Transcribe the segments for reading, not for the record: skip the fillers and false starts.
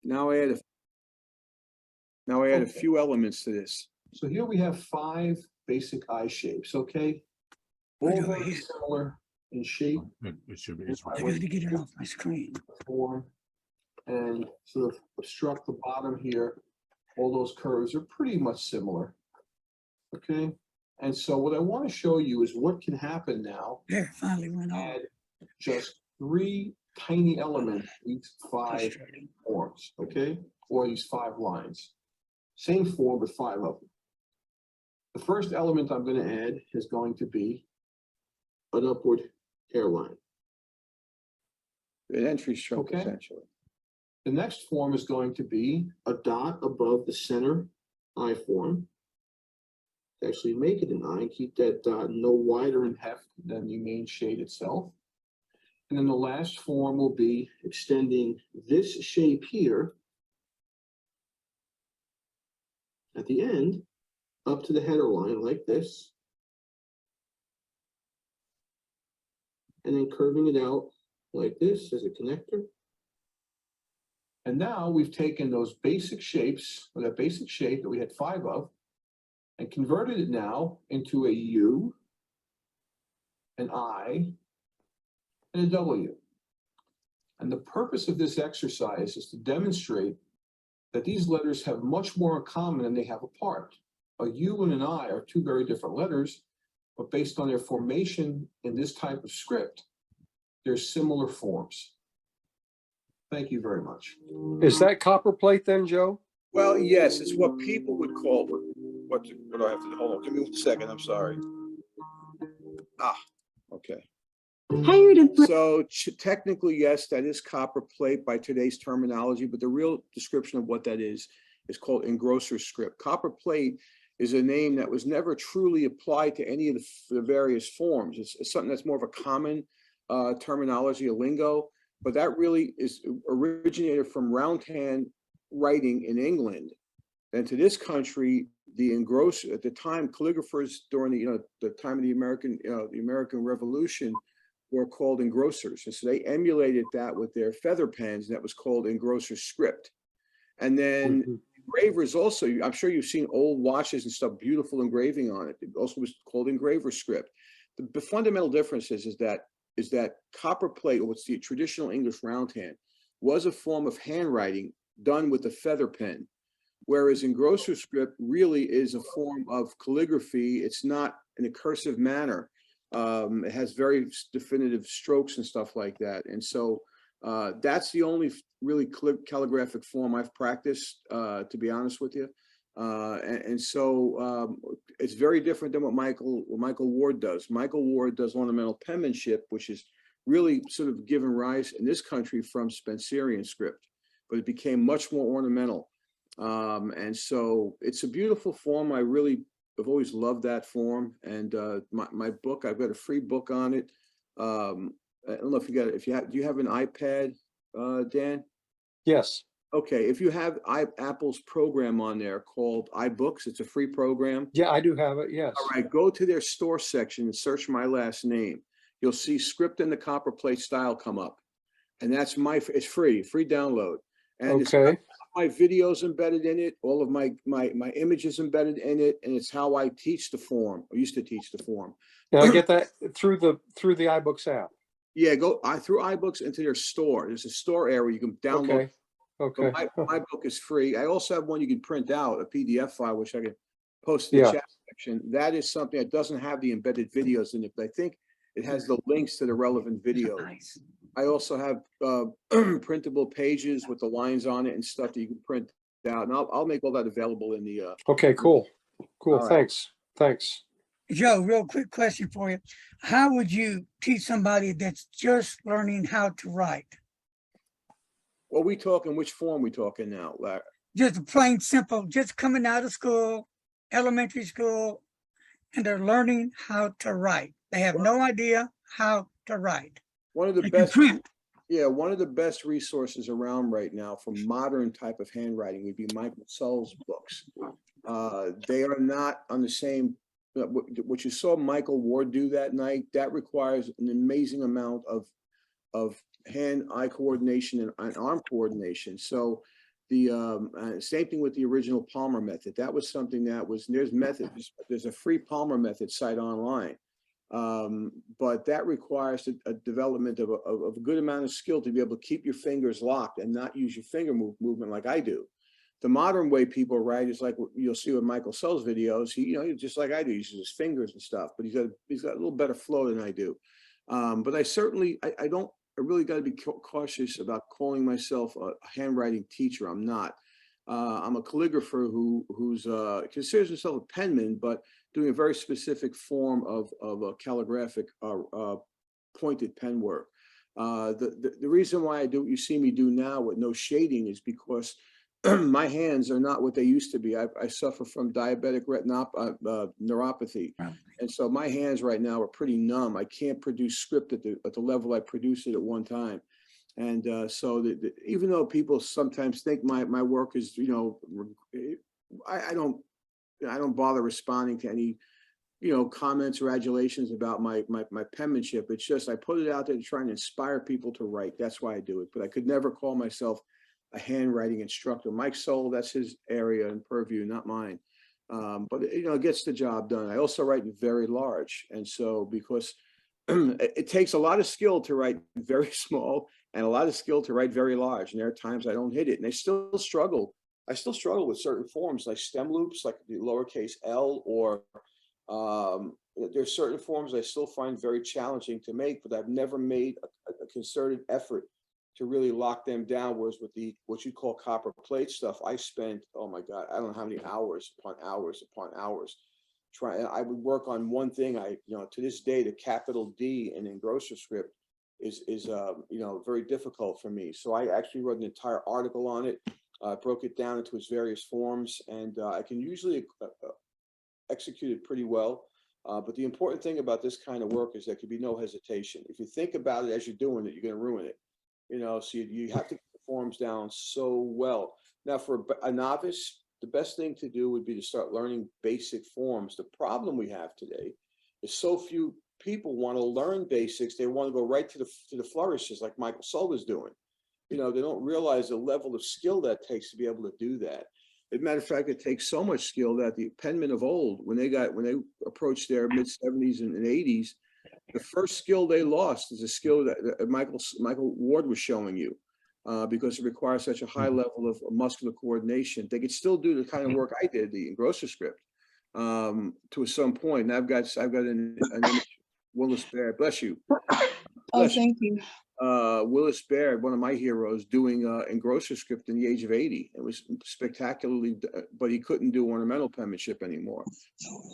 Now I add a few elements to this. So here we have 5 basic eye shapes, okay? All very similar in shape. It should be. I got to get it off my screen. Form, and sort of obstruct the bottom here. All those curves are pretty much similar. Okay, and so what I want to show you is what can happen now. There, finally went off. Add just 3 tiny elements, these 5 forms, okay, or these 5 lines. Same form, but 5 of them. The first element I'm going to add is going to be an upward hairline. An entry stroke, Okay. essentially. The next form is going to be a dot above the center eye form. To actually make it an eye, keep that dot no wider in heft than the main shade itself. And then the last form will be extending this shape here at the end up to the header line like this. And then curving it out like this as a connector. And now we've taken those basic shapes, or that basic shape that we had 5 of, and converted it now into a U, an I, and a W. And the purpose of this exercise is to demonstrate that these letters have much more in common than they have apart. A U and an I are 2 very different letters, but based on their formation in this type of script, they're similar forms. Thank you very much. Is that copper plate then, Joe? Well, yes, it's what people would call what do I have to do? Hold on, give me 1 second. I'm sorry. Okay. So technically, yes, that is copper plate by today's terminology, but the real description of what that is called engrosser script. Copper plate is a name that was never truly applied to any of the various forms. It's something that's more of a common terminology, a lingo, but that really is originated from round hand writing in England. And to this country, the engrosser, at the time, calligraphers during the time of the American Revolution were called engrossers. And so they emulated that with their feather pens, and that was called engrosser script. And then engravers also, I'm sure you've seen old watches and stuff, beautiful engraving on it. It also was called engraver script. The fundamental difference is that copper plate, or what's the traditional English round hand, was a form of handwriting done with a feather pen, whereas engrosser script really is a form of calligraphy. It's not in a cursive manner. It has very definitive strokes and stuff like that. And so that's the only really calligraphic form I've practiced, to be honest with you. So it's very different than what Michael Ward does. Michael Ward does ornamental penmanship, which is really sort of given rise in this country from Spencerian script, but it became much more ornamental. And so it's a beautiful form. I've always loved that form. And my book, I've got a free book on it. I don't know if you got it. Do you have an iPad, Dan? Yes. Okay, if you have Apple's program on there called iBooks, it's a free program. Yeah, I do have it, yes. All right, go to their store section and search my last name. You'll see Script in the Copper Plate Style come up. And that's it's free download. And it's got my videos embedded in it, all of my images embedded in it, and it's how I teach the form, or used to teach the form. Now I get that through the iBooks app. Yeah, go through iBooks into their store. There's a store area you can download. Okay. My book is free. I also have one you can print out, a PDF file, which I can post in the chat section. That is something that doesn't have the embedded videos in it, but I think it has the links to the relevant videos. Nice. I also have printable pages with the lines on it and stuff that you can print out, and I'll make all that available in the. Okay, cool. Right. Thanks. Joe, real quick question for you. How would you teach somebody that's just learning how to write? What we talking? Which form we talking now, Larry? Just plain simple, just coming out of school, elementary school, and they're learning how to write. They have no idea how to write. One of the best, one of the best resources around right now for modern type of handwriting would be Michael Sull's books. They are not on the same. What you saw Michael Ward do that night, that requires an amazing amount of hand-eye coordination and arm coordination. So Same thing with the original Palmer method. That was something that was, there's a free Palmer method site online. But that requires a development of a good amount of skill to be able to keep your fingers locked and not use your finger movement like I do. The modern way people write is like what you'll see with Michael Sell's videos. He just like I do, he uses his fingers and stuff, but he's got a little better flow than I do. But I really got to be cautious about calling myself a handwriting teacher. I'm not. I'm a calligrapher who's considers himself a penman, but doing a very specific form of a calligraphic pointed pen work. The reason why I do what you see me do now with no shading is because my hands are not what they used to be. I suffer from diabetic neuropathy. And so my hands right now are pretty numb. I can't produce script at the level I produced it at one time. And so even though people sometimes think my work is, I don't bother responding to any, comments or adulations about my penmanship. It's just, I put it out there to try and inspire people to write. That's why I do it. But I could never call myself a handwriting instructor. Mike Soul, that's his area and purview, not mine. But it gets the job done. I also write very large. And so because it takes a lot of skill to write very small and a lot of skill to write very large. And there are times I don't hit it. And I still struggle. I still struggle with certain forms like stem loops, like the lowercase L, or there's certain forms I still find very challenging to make, but I've never made a concerted effort to really lock them down. Whereas with what you call copper plate stuff, I spent, oh my God, I don't know how many hours upon hours upon hours trying. I would work on one thing. To this day, the capital D in engrosser script is very difficult for me. So I actually wrote an entire article on it, broke it down into its various forms, and I can usually execute it pretty well. But the important thing about this kind of work is there can be no hesitation. If you think about it as you're doing it, you're going to ruin it. So you have to get the forms down so well. Now, for a novice, the best thing to do would be to start learning basic forms. The problem we have today is so few people want to learn basics. They want to go right to the flourishes like Michael Soul is doing. They don't realize the level of skill that takes to be able to do that. As a matter of fact, it takes so much skill that the penmen of old, when they approached their mid-70s and 80s, the first skill they lost is a skill that Michael Ward was showing you, because it requires such a high level of muscular coordination. They could still do the kind of work I did, the engrosser script, to some point. And I've got an image, Willis Baird, bless you. Bless thank you. Willis Baird, one of my heroes, doing engrosser script in the age of 80. It was spectacularly, but he couldn't do ornamental penmanship anymore.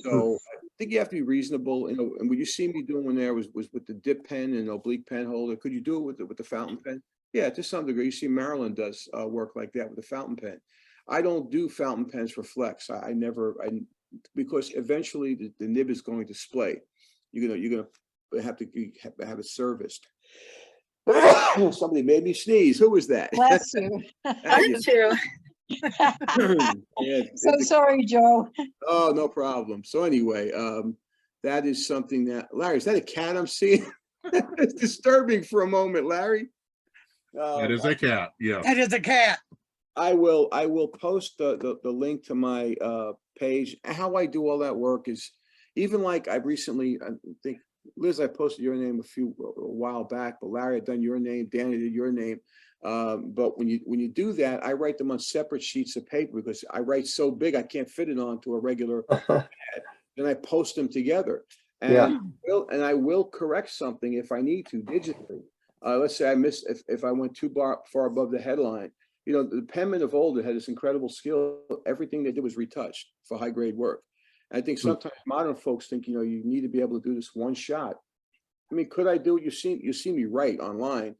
So I think you have to be reasonable. And what you see me doing there was with the dip pen and oblique pen holder. Could you do it with the fountain pen? Yeah, to some degree. You see Marilyn does work like that with the fountain pen. I don't do fountain pens for flex. Because eventually the nib is going to splay. You're gonna have to have it serviced. Somebody made me sneeze. Who was that? Bless you. Thank you. Yeah, So sorry, Joe. Oh, no problem. So anyway, that is something that, Larry, is that a cat I'm seeing? It's disturbing for a moment, Larry. That is a cat, yes. That is a cat. I will post the link to my page. How I do all that work is, even like I recently, I think, Liz, I posted your name a while back, but Larry had done your name, Danny did your name. But when you do that, I write them on separate sheets of paper because I write so big I can't fit it onto a regular pad. Then I post them together, and I will correct something if I need to digitally. Let's say I missed if I went too far above the headline. The penmen of old had this incredible skill. Everything they did was retouched for high grade work. I think sometimes modern folks think, you need to be able to do this one shot. I mean, could I do it? You see me write online.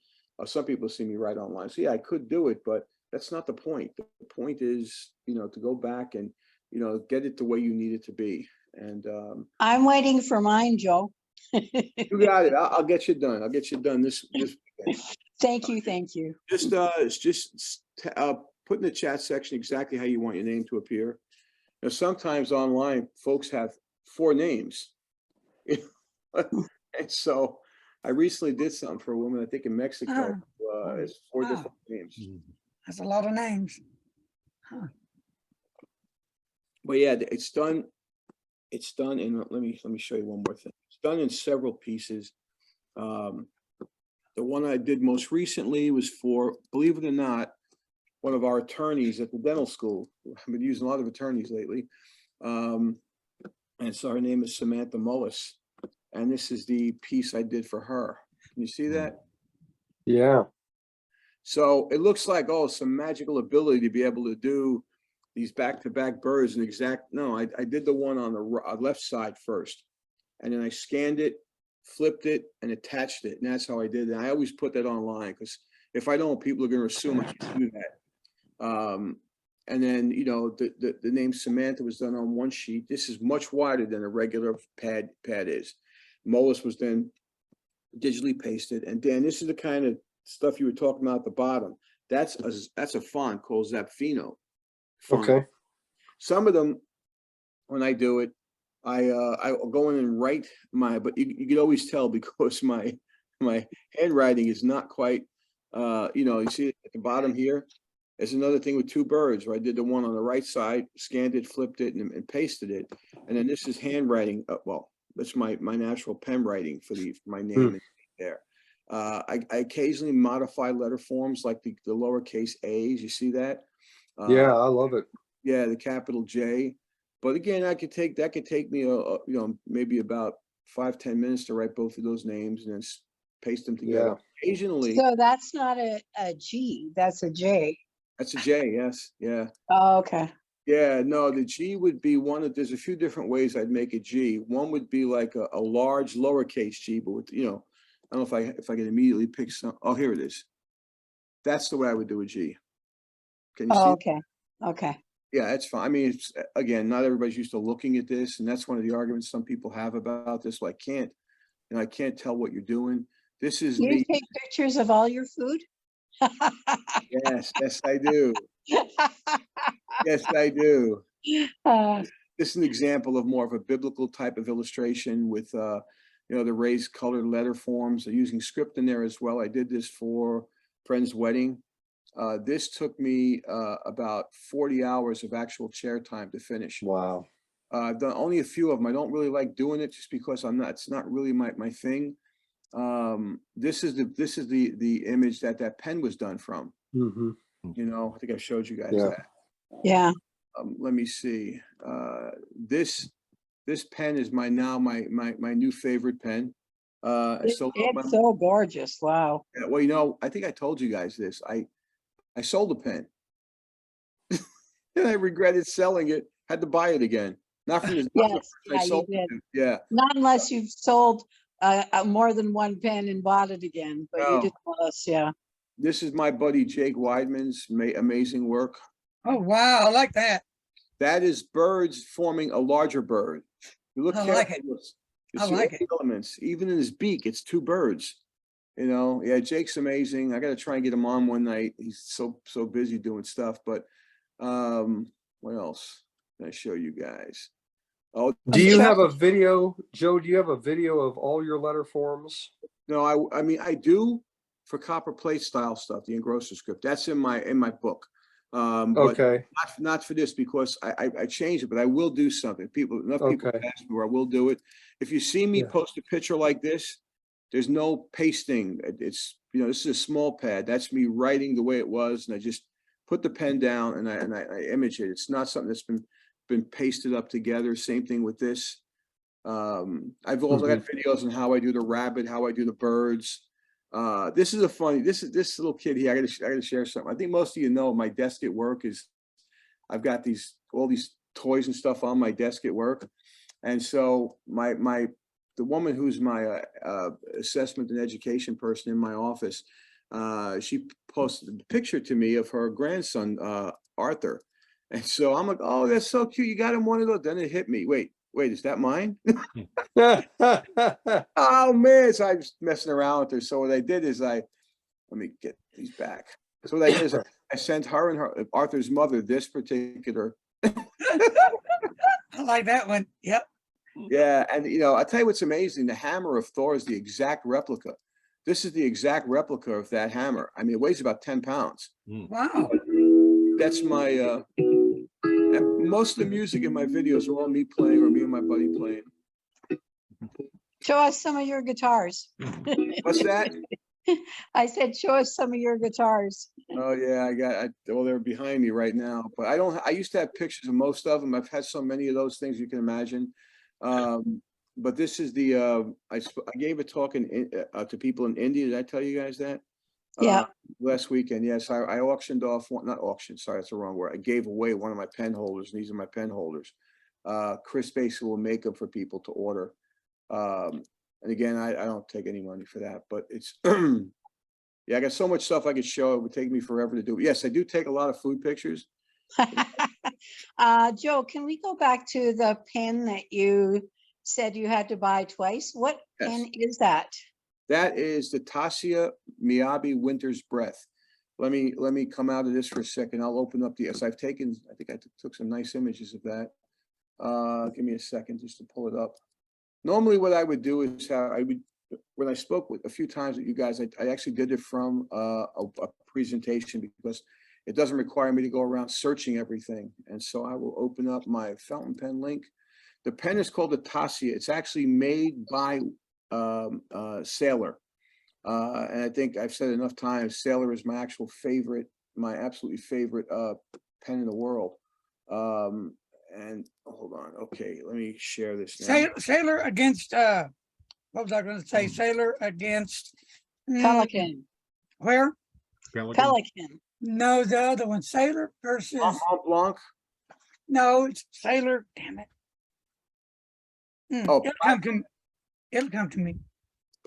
Some people see me write online. So yeah, I could do it, but that's not the point. The point is, to go back and, get it the way you need it to be. And I'm waiting for mine, Joe. you got it. I'll get you done. I'll get you done this weekend. Thank you. Thank you. Just put in the chat section exactly how you want your name to appear. Now, sometimes online, folks have 4 names. And so I recently did something for a woman, I think in Mexico. It's 4 different names. That's a lot of names. But yeah, it's done. It's done in, let me show you one more thing. It's done in several pieces. The one I did most recently was for, believe it or not, one of our attorneys at the dental school. I've been using a lot of attorneys lately. And so her name is Samantha Mullis. And this is the piece I did for her. Can you see that? Yeah. So it looks like, oh, some magical ability to be able to do these back-to-back birds and exact, no, I did the one on the left side first. And then I scanned it, flipped it, and attached it. And that's how I did it. I always put that online because if I don't, people are going to assume I can do that. And then, you know, the name Samantha was done on one sheet. This is much wider than a regular pad is. Mullis was then digitally pasted. And Dan, this is the kind of stuff you were talking about at the bottom. That's a font called Zapfino font. Okay. Some of them, when I do it, I'll go in and write but you can always tell because my handwriting is not quite, you know, you see it at the bottom here. There's another thing with two birds where I did the one on the right side, scanned it, flipped it, and pasted it. And then this is handwriting. Well, that's my natural pen writing for my name there. I occasionally modify letter forms like the lowercase a's. You see that? Yeah, I love it. Yeah, the capital J. But again, that could take me you know, maybe about 5-10 minutes to write both of those names and then paste them together. Occasionally, So that's not a G, that's a J. that's a J. Yes, yeah, Oh, okay. yeah. No, the G would be one of. There's a few different ways I'd make a G. One would be like a large lowercase G, but with, you know, I don't know if I can immediately pick some. Oh, here it is. That's the way I would do a G. Can you see? Oh, okay. Okay. Yeah, that's fine. I mean, it's, again, not everybody's used to looking at this, and that's one of the arguments some people have about this. Well, I can't tell what you're doing. This is You me. take pictures of all your food? Yes, I do. Yes, I do. Uh, This is an example of more of a biblical type of illustration with, you know, the raised colored letter forms. They're using script in there as well. I did this for friend's wedding. This took me about 40 hours of actual chair time to finish. Wow. I've done only a few of them. I don't really like doing it just because it's not really my thing. This is the image that pen was done from. Mm-hmm. You know, I think I showed you guys Yeah. that. yeah. Let me see. This pen is my new favorite pen. I sold It's so gorgeous. Wow. well, you know, I think I told you guys this. I sold a pen. And I regretted selling it. Had to buy it again. Not from this. Yes, I yeah, you sold did. it. Yeah. Not unless you've sold more than one pen and bought it again, but you No. did tell us, yeah. This is my buddy Jake Weidman's amazing work. Oh, wow, I like that. That is birds forming a larger bird. You look I carefully. like it. You I see all like the elements. Even in his beak, it's two birds. You know, yeah, Jake's amazing. I got to try and get him on one night. He's so busy doing stuff. But what else can I show you guys? Oh, Do you sure. have a video, Joe? Do you have a video of all your letter forms? no, I mean I do for copper plate style stuff, the engrosser script. That's in my book. But Okay. not for this because I changed it, but I will do something. Enough people Okay. ask me where I will do it. If you see me Yeah. post a picture like this, there's no pasting. It's, you know, this is a small pad. That's me writing the way it was, and I just put the pen down and I image it. It's not something that's been pasted up together. Same thing with this. I've also got videos on how I do the rabbit, how I do the birds. This is this little kid here. I gotta share something. I think most of you know my desk at work is, I've got all these toys and stuff on my desk at work. And so the woman who's my assessment and education person in my office, she posted a picture to me of her grandson, Arthur. And so I'm like, oh, that's so cute. You got him one of those. Then it hit me. Wait, is that mine? Oh man, so I was messing around with her. So what I did is let me get these back. So what I did is I sent her and Arthur's mother this particular. I like that one. Yep. Yeah, and you know, I'll tell you what's amazing. The hammer of Thor is the exact replica. This is the exact replica of that hammer. I mean, it weighs about 10 pounds. Wow. that's my, and most of the music in my videos are all me playing or me and my buddy playing. Show us some of your guitars. What's that? I said, show us some of your guitars. Oh yeah, well, they're behind me right now, but I used to have pictures of most of them. I've had so many of those things you can imagine. But this is the, I gave a talk to people in India. Did I tell you guys that? Yeah. Last weekend. Yes, I auctioned off one, not auctioned, sorry, that's the wrong word. I gave away one of my pen holders, and these are my pen holders. Chris basically will make them for people to order. And again, I don't take any money for that, but it's, yeah, I got so much stuff I could show. It would take me forever to do. Yes, I do take a lot of food pictures. Joe, can we go back to the pen that you said you had to buy twice? What Yes. pen is that? That is the Tassia Miyabi Winter's Breath. Let me come out of this for a second. I'll open up the, yes, I think I took some nice images of that. Give me a second just to pull it up. Normally what I would do is when I spoke with a few times with you guys, I actually did it from a presentation because it doesn't require me to go around searching everything. And so I will open up my fountain pen link. The pen is called the Tassia. It's actually made by Sailor. And I think I've said enough times, Sailor is my absolutely favorite pen in the world. And hold on, okay, let me share this now. Sailor against, what was I going to say? Sailor against Pelican. where? Pelican. No, the other one. Sailor versus, Mont Blanc. no, it's Sailor. Damn it. Oh, It'll come to me.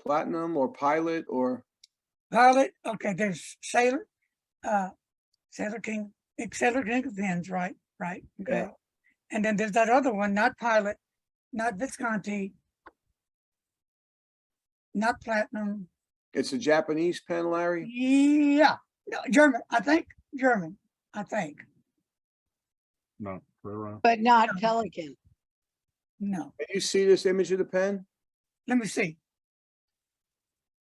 Platinum or Pilot or Pilot. Okay, there's Sailor, Sailor King of Pens, right? Okay. Yeah. And then there's that other one, not Pilot, not Visconti, not Platinum. it's a Japanese pen, Larry. Yeah, no, German. I think. No, But not Pelican. No. Can you see this image of the pen? Let me see.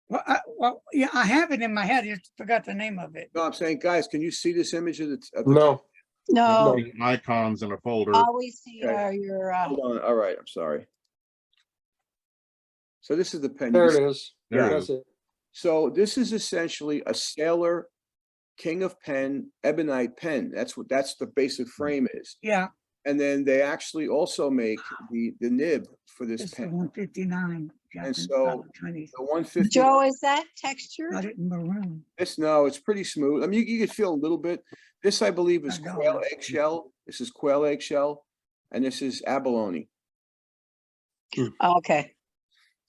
Well, yeah, I have it in my head. I just forgot the name of it. No, I'm saying, guys, can you see this image of the? No. No, icons in a folder. all we see Okay. are your, Hold on. All right, I'm sorry. So this is the pen. There it is. There it That's is. it. So this is essentially a Sailor King of Pen ebonite pen. That's the basic frame is. Yeah, And then they actually also make the nib for this it's the pen. 159. And so Chinese. the 150. Joe, is that textured? Got it in maroon. No, it's pretty smooth. I mean, you could feel a little bit. This, I believe, is I know. quail eggshell. This is quail eggshell, and this is abalone. Okay,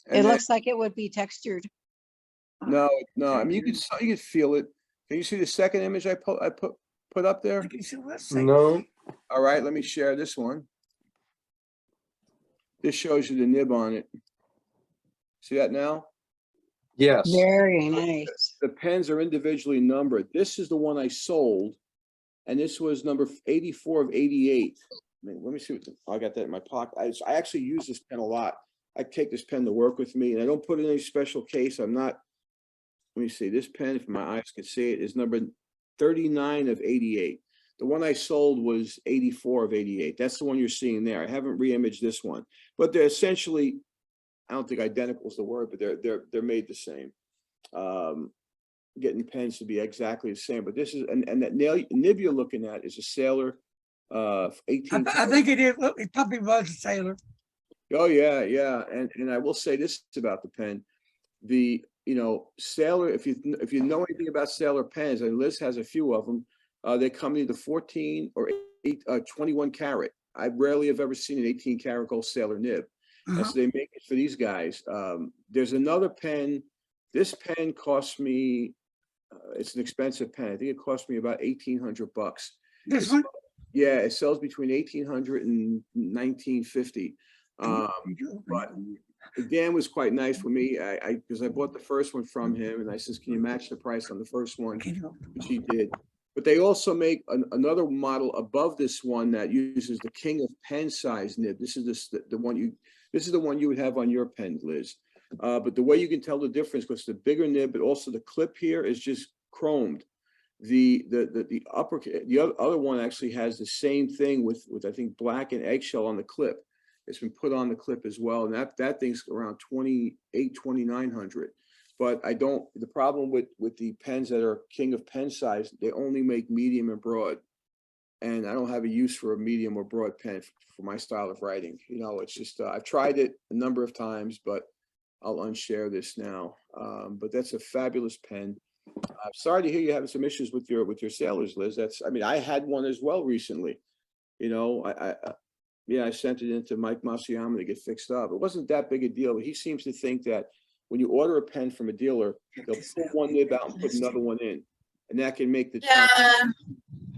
And it then- looks like it would be textured. no. I mean, you could feel it. Can you see the second image I put up there? Okay, so let's see. No. All right, let me share this one. This shows you the nib on it. See that now? Yes. Very nice. The pens are individually numbered. This is the one I sold, and this was number 84 of 88. I mean, let me see I got that in my pocket. I actually use this pen a lot. I take this pen to work with me, and I don't put it in any special case. I'm not. Let me see. This pen, if my eyes could see it, is number 39 of 88. The one I sold was 84 of 88. That's the one you're seeing there. I haven't re-imaged this one, but they're essentially, I don't think identical is the word, but they're made the same. Getting pens to be exactly the same, but this is and that nib you're looking at is a Sailor 18. I think it is. It probably was a Sailor. Oh yeah, and I will say this about the pen, Sailor. If you know anything about Sailor pens, and Liz has a few of them, they come either 14 or 21 karat. I rarely have ever seen an 18 karat gold Sailor nib. And so they make it for these guys. There's another pen. This pen cost me, it's an expensive pen. I think it cost me about $1,800. This one? Yeah, it sells between $1,800 and $1,950. But Dan was quite nice with me. Because I bought the first one from him, and I says, "Can you match the price on the first one?" Which he did. But they also make another model above this one that uses the King of Pen size nib. This is the one you would have on your pen, Liz. But the way you can tell the difference, because the bigger nib, but also the clip here is just chromed. The other one actually has the same thing with I think black and eggshell on the clip. It's been put on the clip as well, and that thing's around 2,900. But the problem with the pens that are king of pen size, they only make medium and broad, and I don't have a use for a medium or broad pen for my style of writing. You know, it's just I've tried it a number of times, but I'll unshare this now. But that's a fabulous pen. I'm sorry to hear you having some issues with your sailors, Liz. I mean, I had one as well recently. You know, I sent it into Mike Masuyama to get fixed up. It wasn't that big a deal, but he seems to think that when you order a pen from a dealer, they'll pull one nib out and put another one in, and that can make the pen.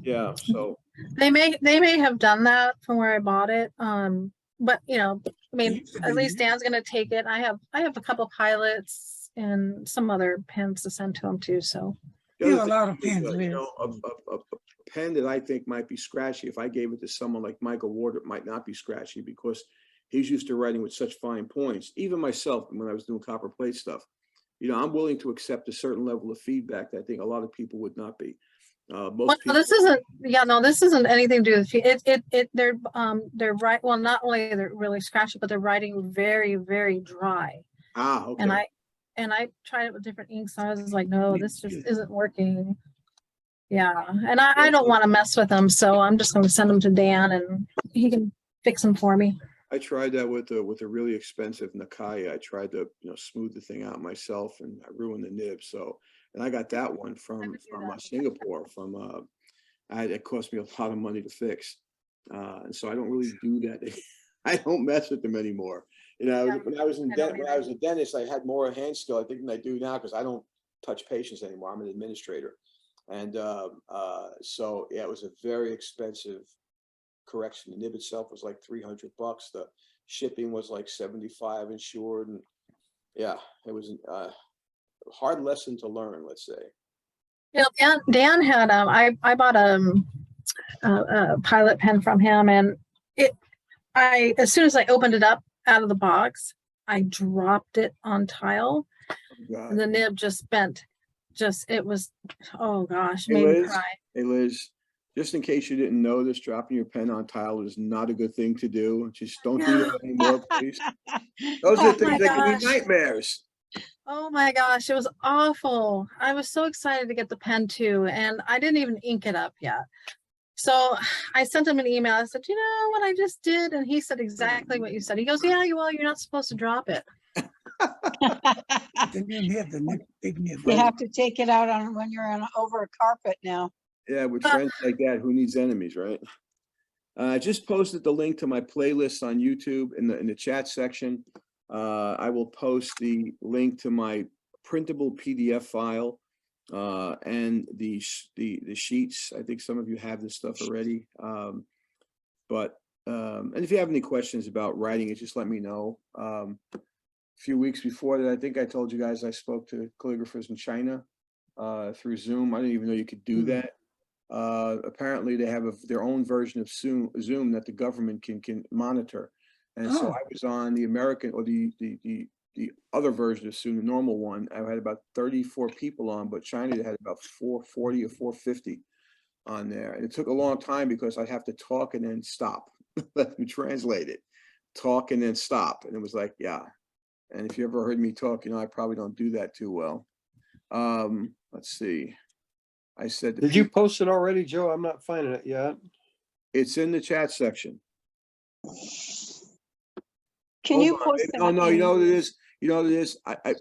Yeah. So they may have done that from where I bought it. But you know, I mean, at least Dan's gonna take it. I have a couple pilots and some other pens to send to him too. So the You other have a thing lot of is, pens, you Liz. know, a pen that I think might be scratchy, if I gave it to someone like Michael Ward, it might not be scratchy because he's used to writing with such fine points. Even myself, when I was doing copper plate stuff, you know, I'm willing to accept a certain level of feedback that I think a lot of people would not be. Most people. this isn't anything to do with they're right. Well, not only they're really scratchy, but they're writing very, very dry. Okay. And I tried it with different inks. So I was like, no, this just isn't working. Yeah, and I don't want to mess with them, so I'm just going to send them to Dan, and he can fix them for me. I tried that with a really expensive Nakaya. I tried to, you know, smooth the thing out myself, and I ruined the nib. So, and I got that one from Singapore. It cost me a lot of money to fix, and so I don't really do that. I don't mess with them anymore. You know, Yeah, when I was a dentist, I had more hand skill, I think, than I do now because I don't touch patients anymore. I'm an administrator, and so yeah, it was a very expensive correction. The nib itself was like $300. The shipping was like 75 insured, and yeah, it was a hard lesson to learn, let's say. You know, Dan had I bought a pilot pen from him, and as soon as I opened it up out of the box, I dropped it on tile, God. and the nib just bent. It was, oh gosh, Hey, made me Liz. cry. Hey, Liz, just in case you didn't know this, dropping your pen on tile is not a good thing to do. Just don't do that anymore, please. Those are Oh things my that can be gosh. nightmares. Oh my gosh, it was awful. I was so excited to get the pen too, and I didn't even ink it up yet. So I sent him an email. I said, you know what I just did? And he said exactly what you said. He goes, yeah, well, you're not supposed to drop it. The new nib, the big nib. You have to take it out on when you're over a carpet now. Yeah, with friends like that, who needs enemies, right? I just posted the link to my playlist on YouTube in the chat section. I will post the link to my printable PDF file and the sheets. I think some of you have this stuff already. And if you have any questions about writing it, just let me know. A few weeks before that, I think I told you guys I spoke to calligraphers in China through Zoom. I didn't even know you could do that. Apparently they have their own version of Zoom that the government can monitor. And so I was on the American or the other version of Zoom, the normal one. I had about 34 people on, but China had about 440 or 450 on there. And it took a long time because I'd have to talk and then stop. Let me translate it. Talk and then stop. And it was like, yeah. And if you ever heard me talk, you know, I probably don't do that too well. Let's see. I said, Did you post it already, Joe? I'm not finding it yet. it's in the chat section. Can you post that? Oh, no, you know what it is? You know what it is?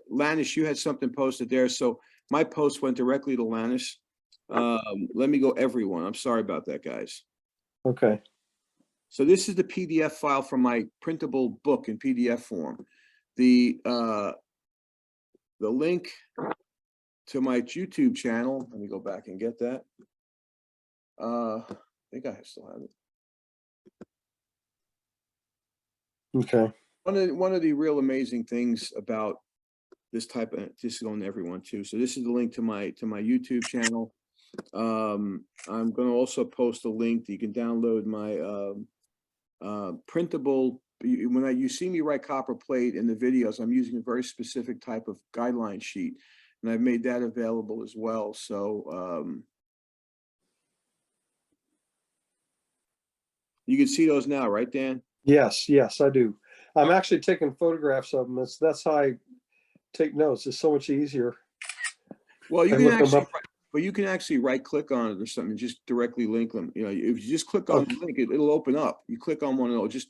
Lannis, you had something posted there. So my post went directly to Lannis. Let me go everyone. I'm sorry about that, guys. Okay. So this is the PDF file from my printable book in PDF form. The link to my YouTube channel, let me go back and get that. I think I still have it. Okay. One of the real amazing things about this type of, this is going to everyone too. So this is the link to my YouTube channel. I'm going to also post a link that you can download my printable. When you see me write copper plate in the videos, I'm using a very specific type of guideline sheet, and I've made that available as well. So You can see those now, right, Dan? Yes, yes, I do. I'm actually taking photographs of them. That's how I take notes. It's so much easier. Well, you I can look 'em actually, up. but you can actually right click on it or something, and just directly link them. You know, if you just click on Okay. the link, it'll open up. You click on one, it'll just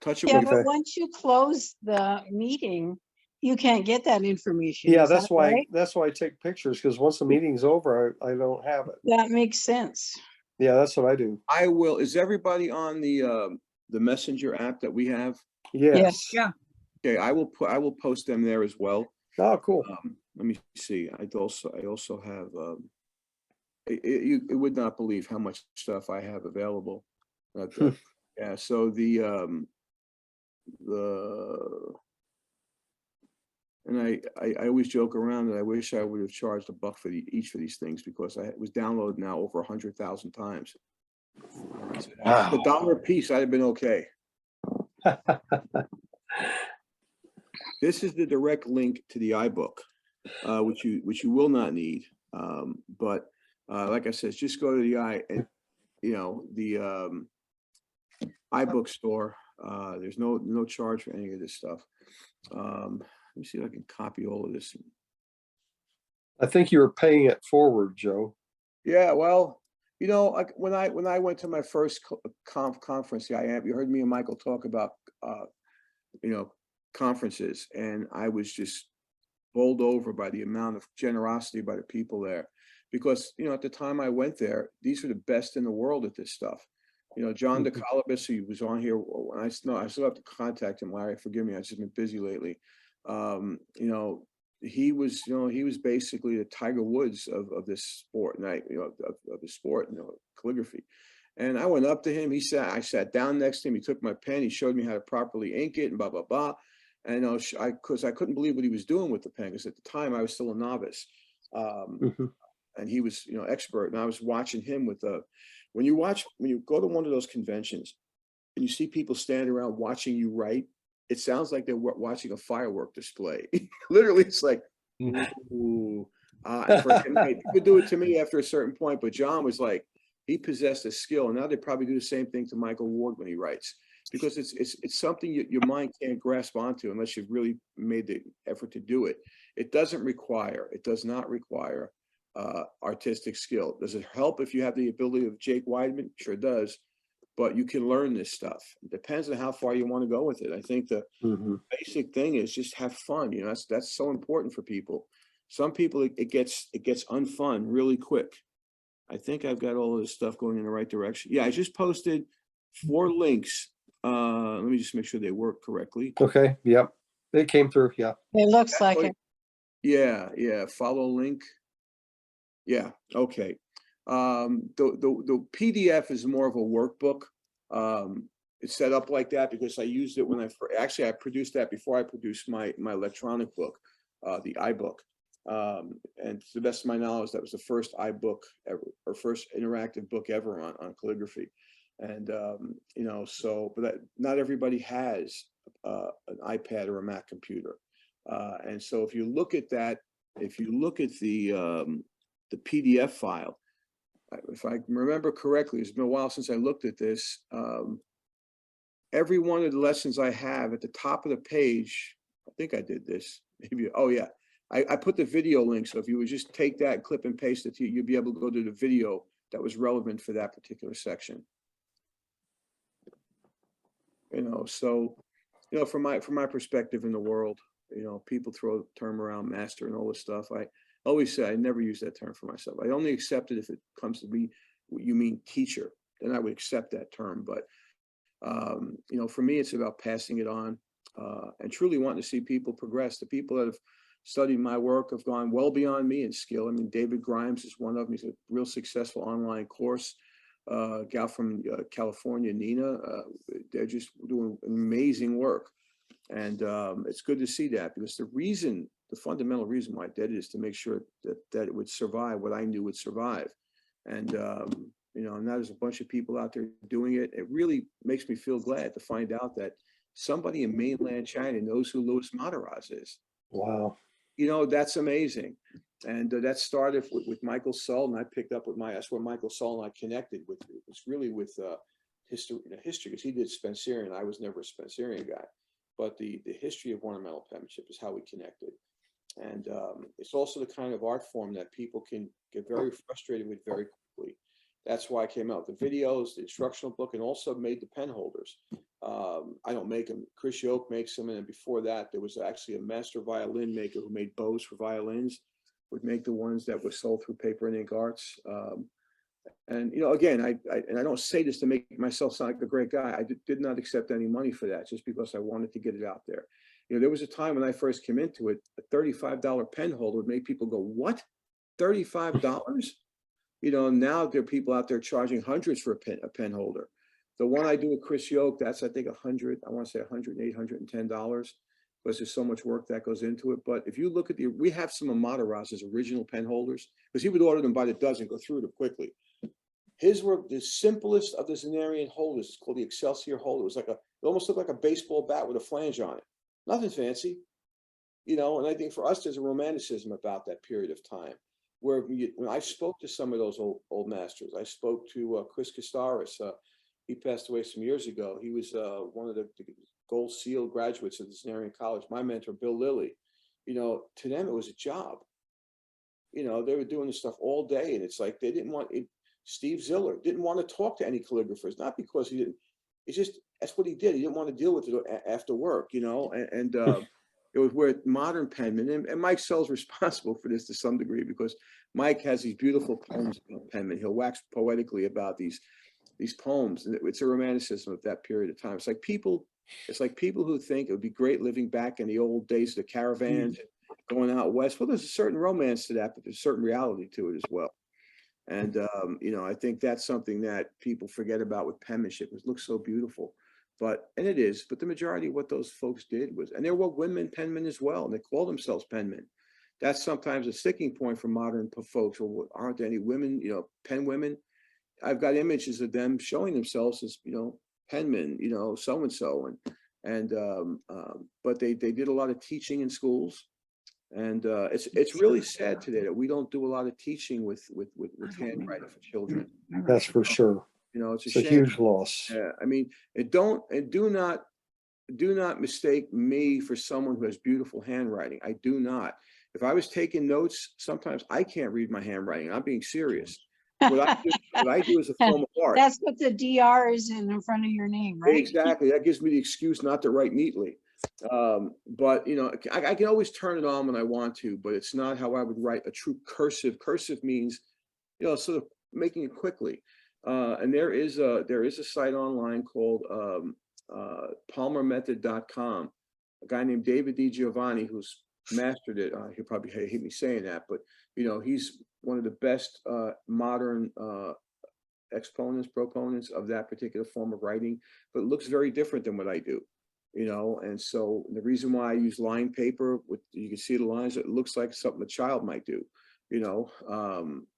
touch it Yeah, with but Okay. once you close the meeting, you can't get that information. Yeah, Is that right? that's why I take pictures, because once the meeting's over, I don't have it. That makes sense. Yeah, that's what I do. I will. Is everybody on the Messenger app that we have? Yes. Yeah. Okay, I will post them there as well. Oh, cool. Let me see. I also have you would not believe how much stuff I have available. Yeah, so the and I always joke around that I wish I would have charged $1 for each of these things, because I was downloaded now over 100,000 times. Wow. The $1 a piece, I'd have been okay. This is the direct link to the iBook, which you will not need. But like I said, just go to the the iBook store. There's no charge for any of this stuff. Let me see if I can copy all of this. I think you were paying it forward, Joe. Yeah, well, like when I went to my first conference, yeah, you heard me and Michael talk about conferences, and I was just bowled over by the amount of generosity by the people there, because at the time I went there, these were the best in the world at this stuff. John Mhm. DeCalabas, he was on here. I still have to contact him. Larry, forgive me, I've just been busy lately. He was basically the Tiger Woods of this sport, and of the sport, calligraphy. And I went up to him. I sat down next to him. He took my pen. He showed me how to properly ink it and blah, blah, blah. And because I couldn't believe what he was doing with the pen, because at the time I was still a novice. Mhm. And he was, expert. And I was watching him with when you go to one of those conventions and you see people standing around watching you write, it sounds like they're watching a firework display. Literally, it's like, ooh. For him, he would do it to me after a certain point, but John was like, he possessed a skill. And now they probably do the same thing to Michael Ward when he writes, because it's something your mind can't grasp onto unless you've really made the effort to do it. It does not require artistic skill. Does it help if you have the ability of Jake Weidman? Sure does. But you can learn this stuff. It depends on how far you want to go with it. I think the Mhm. basic thing is just have fun. That's so important for people. Some people, it gets unfun really quick. I think I've got all of this stuff going in the right direction. Yeah, I just posted 4 links. Let me just make sure they work correctly. Okay. Yep. It came through. Yeah. It looks like it. Yeah. Follow link. Yeah. Okay. The PDF is more of a workbook. It's set up like that because I used it when I produced that before I produced my electronic book, the iBook. And to the best of my knowledge, that was the first iBook ever, or first interactive book ever on calligraphy. And but not everybody has an iPad or a Mac computer. And so if you look at that, if you look at the PDF file, if I remember correctly, it's been a while since I looked at this. Every one of the lessons I have at the top of the page, I think I did this. Maybe, oh yeah, I put the video link. So if you would just take that, clip and paste it, you'd be able to go to the video that was relevant for that particular section. So, from my perspective in the world, people throw the term around master and all this stuff. I always say I never use that term for myself. I only accept it if it comes to be what you mean teacher, then I would accept that term. But for me, it's about passing it on and truly wanting to see people progress. The people that have studied my work have gone well beyond me in skill. I mean, David Grimes is one of them. He's a real successful online course. Gal from California, Nina, they're just doing amazing work. And it's good to see that, because the fundamental reason why I did it is to make sure that it would survive what I knew would survive. And, and now there's a bunch of people out there doing it. It really makes me feel glad to find out that somebody in mainland China knows who Louis Mataraz is. Wow. That's amazing. And that started with Michael Sull, and I picked up with that's where Michael Sull and I connected with. It's really with history, because he did Spencerian. I was never a Spencerian guy, but the history of ornamental penmanship is how we connected. And it's also the kind of art form that people can get very frustrated with very quickly. That's why I came out with the videos, the instructional book, and also made the pen holders. I don't make them. Chris Yoke makes them. And then before that, there was actually a master violin maker who made bows for violins, would make the ones that were sold through Paper and Ink Arts. And, you know, again, I don't say this to make myself sound like a great guy. I did not accept any money for that just because I wanted to get it out there. You know, there was a time when I first came into it, a $35 pen holder would make people go, what? $35? You know, now there are people out there charging hundreds for a pen holder. The one I do with Chris Yoke, that's, I think, I want to say $108, $110, because there's so much work that goes into it. But if you look at we have some of Mataraz's original pen holders, because he would order them by the dozen, go through them quickly. His were the simplest of the Zenarian holders. It's called the Excelsior holder. It was like it almost looked like a baseball bat with a flange on it. Nothing fancy, you know. And I think for us, there's a romanticism about that period of time, where when I spoke to some of those old masters, I spoke to Chris Kostaris. He passed away some years ago. He was one of the Gold Seal graduates of the Zenarian College. My mentor, Bill Lilly. You know, to them it was a job. You know, they were doing this stuff all day, and it's like they didn't want it. Steve Ziller didn't want to talk to any calligraphers, not because he didn't. It's just that's what he did. He didn't want to deal with it after work, you know. And it was where modern penmen, and Mike Sell's responsible for this to some degree, because Mike has these beautiful poems about penmen. He'll wax poetically about these poems, and it's a romanticism of that period of time. It's like people who think it would be great living back in the old days of the caravans, going out west. Well, there's a certain romance to that, but there's a certain reality to it as well. And, you know, I think that's something that people forget about with penmanship. It looks so beautiful, and it is, but the majority of what those folks did was, and there were women penmen as well, and they call themselves penmen. That's sometimes a sticking point for modern folks. Well, aren't there any women, you know, pen women? I've got images of them showing themselves as, you know, penmen, you know, so-and-so. But they did a lot of teaching in schools. And it's really sad today that we don't do a lot of teaching with handwriting for children. That's for sure. You know, it's a It's a shame. huge loss. Yeah, I mean, do not mistake me for someone who has beautiful handwriting. I do not. If I was taking notes, sometimes I can't read my handwriting. I'm being serious. What I do is a form of art. That's what the DR is in front of your name, right? Exactly. That gives me the excuse not to write neatly. But you know, I can always turn it on when I want to, but it's not how I would write a true cursive. Cursive means, you know, sort of making it quickly. And there is a site online called palmermethod.com. A guy named David Di Giovanni, who's mastered it. He'll probably hate me saying that, but you know, he's one of the best modern proponents of that particular form of writing, but it looks very different than what I do. You know, and so the reason why I use line paper, you can see the lines, it looks like something a child might do, you know,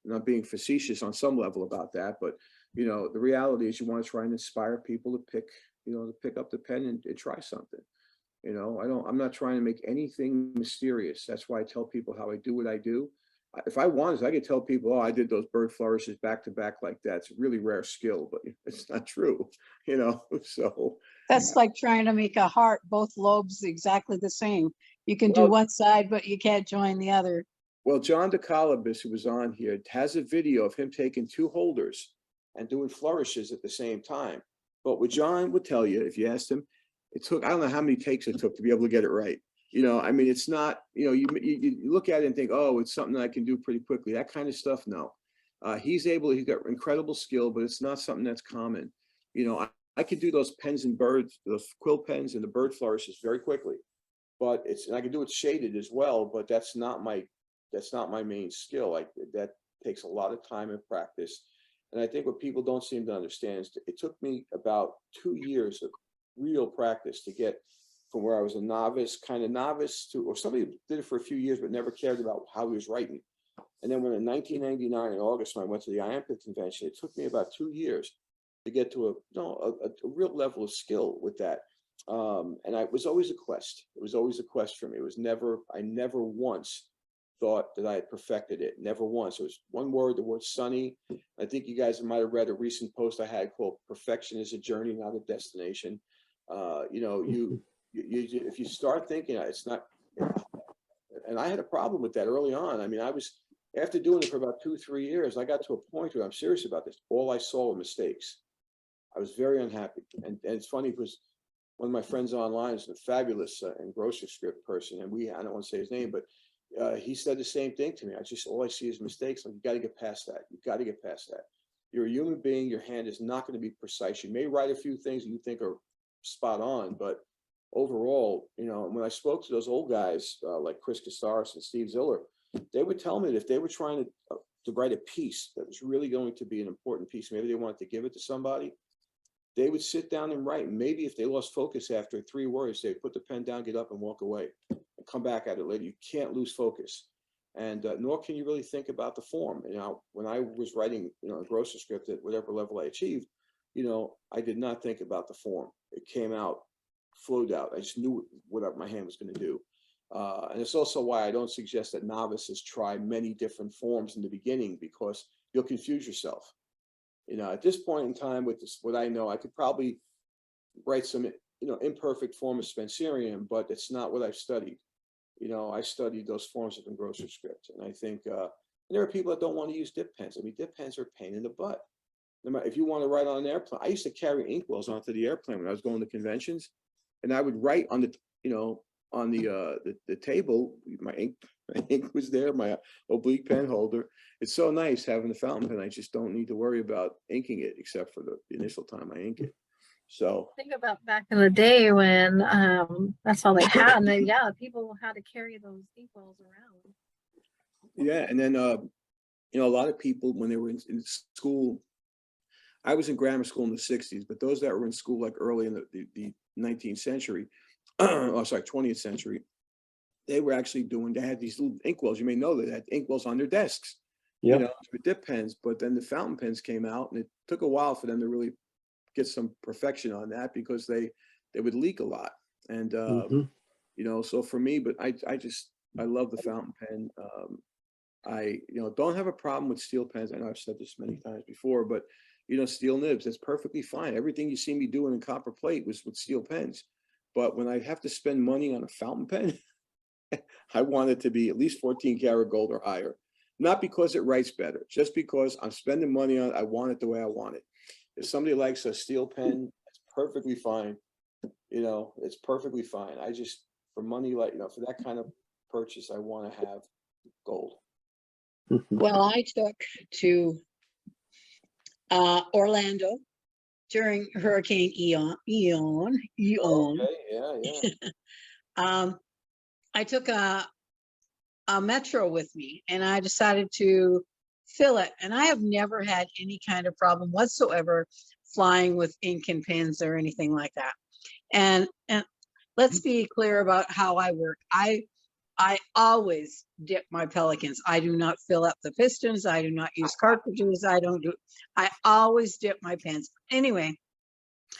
not being facetious on some level about that, but, you know, the reality is you want to try and inspire people to pick up the pen and try something. You know, I'm not trying to make anything mysterious. That's why I tell people how I do what I do. If I wanted, I could tell people, oh, I did those bird flourishes back to back like that. It's a really rare skill, but it's not true, you know, so. That's like trying to make a heart, both lobes exactly the same. You can do one side, but you can't join the other. Well, John DeCalabas, who was on here, has a video of him taking two holders and doing flourishes at the same time. But what John would tell you, if you asked him, it took, I don't know how many takes it took to be able to get it right. You know, I mean, it's not, you know, you look at it and think, oh, it's something I can do pretty quickly. That kind of stuff, no. He's got incredible skill, but it's not something that's common. You know, I could do those pens and birds, those quill pens and the bird flourishes very quickly, but and I can do it shaded as well, but that's not my main skill. That takes a lot of time and practice. And I think what people don't seem to understand is it took me about 2 years of real practice to get from where I was a novice to, or somebody who did it for a few years, but never cared about how he was writing. And then when in 1999, in August, when I went to the IAMPA convention, it took me about 2 years to get to a real level of skill with that. And it was always a quest. It was always a quest for me. I never once thought that I had perfected it. Never once. It was one word, the word sunny. I think you guys might have read a recent post I had called "Perfection is a Journey, Not a Destination." You know, you if you start thinking it's not, and I had a problem with that early on. I mean, after doing it for about 2-3 years, I got to a point where I'm serious about this. All I saw were mistakes. I was very unhappy. And it's funny because one of my friends online is a fabulous engrosser script person. And I don't want to say his name, but he said the same thing to me. All I see is mistakes. Like, you got to get past that. You got to get past that. You're a human being. Your hand is not going to be precise. You may write a few things that you think are spot on, but overall, you know, when I spoke to those old guys like Chris Casares and Steve Ziller, they would tell me that if they were trying to write a piece that was really going to be an important piece, maybe they wanted to give it to somebody, they would sit down and write. And maybe if they lost focus after 3 words, they'd put the pen down, get up and walk away and come back at it later. You can't lose focus. And nor can you really think about the form. You know, when I was writing, you know, a engrosser script at whatever level I achieved, you know, I did not think about the form. It came out, flowed out. I just knew what my hand was going to do. And it's also why I don't suggest that novices try many different forms in the beginning, because you'll confuse yourself. You know, at this point in time, with this, what I know, I could probably write some, you know, imperfect form of Spencerian, but it's not what I've studied. You know, I studied those forms of engrosser script, and I think there are people that don't want to use dip pens. I mean, dip pens are a pain in the butt. No matter if you want to write on an airplane, I used to carry inkwells onto the airplane when I was going to conventions, and I would write on the, you know, on the table. My ink was there, my oblique pen holder. It's so nice having the fountain pen. I just don't need to worry about inking it, except for the initial time I ink it. So Think about back in the day when that's all they had, and then, yeah, people had to carry those inkwells around. yeah, and then you know, a lot of people when they were in school, I was in grammar school in the 60s, but those that were in school like early in the 19th century, oh sorry, 20th century, they were actually they had these little inkwells. You may know they had inkwells on their desks, you know, for dip pens. But then the fountain pens came out, and it took a while for them to really get some perfection on that, because they would leak a lot. And you know, so for me, but I love the fountain pen. I, you know, don't have a problem with steel pens. I know I've said this many times before, but you know, steel nibs, that's perfectly fine. Everything you see me doing in copper plate was with steel pens. But when I have to spend money on a fountain pen, I want it to be at least 14 karat gold or higher. Not because it writes better, just because I'm spending money on it. I want it the way I want it. If somebody likes a steel pen, it's perfectly fine. You know, it's perfectly fine. I just, for money, like, you know, for that kind of purchase, I want to have gold. Well, I took to Orlando during Hurricane Ian. Okay, yeah. I took a Metro with me, and I decided to fill it. And I have never had any kind of problem whatsoever flying with ink and pens or anything like that. And let's be clear about how I work. I always dip my Pelicans. I do not fill up the pistons. I do not use cartridges. I always dip my pens. Anyway,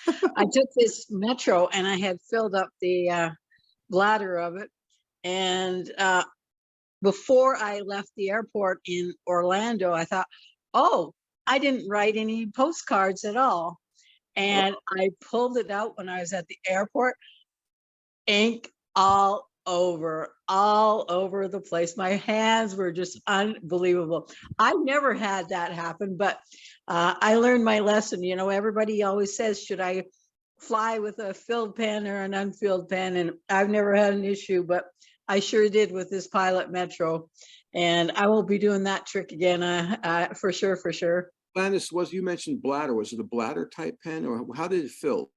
I took this Metro, and I had filled up the bladder of it. And before I left the airport in Orlando, I thought, oh, I didn't write any postcards at all. And I pulled it out when I was at the airport, ink all over the place. My hands were just unbelievable. I've never had that happen, but I learned my lesson. You know, everybody always says, should I fly with a filled pen or an unfilled pen? And I've never had an issue, but I sure did with this Pilot Metro. And I will be doing that trick again, for sure, for sure. Landis, you mentioned bladder. Was it a bladder type pen, or how did it fill?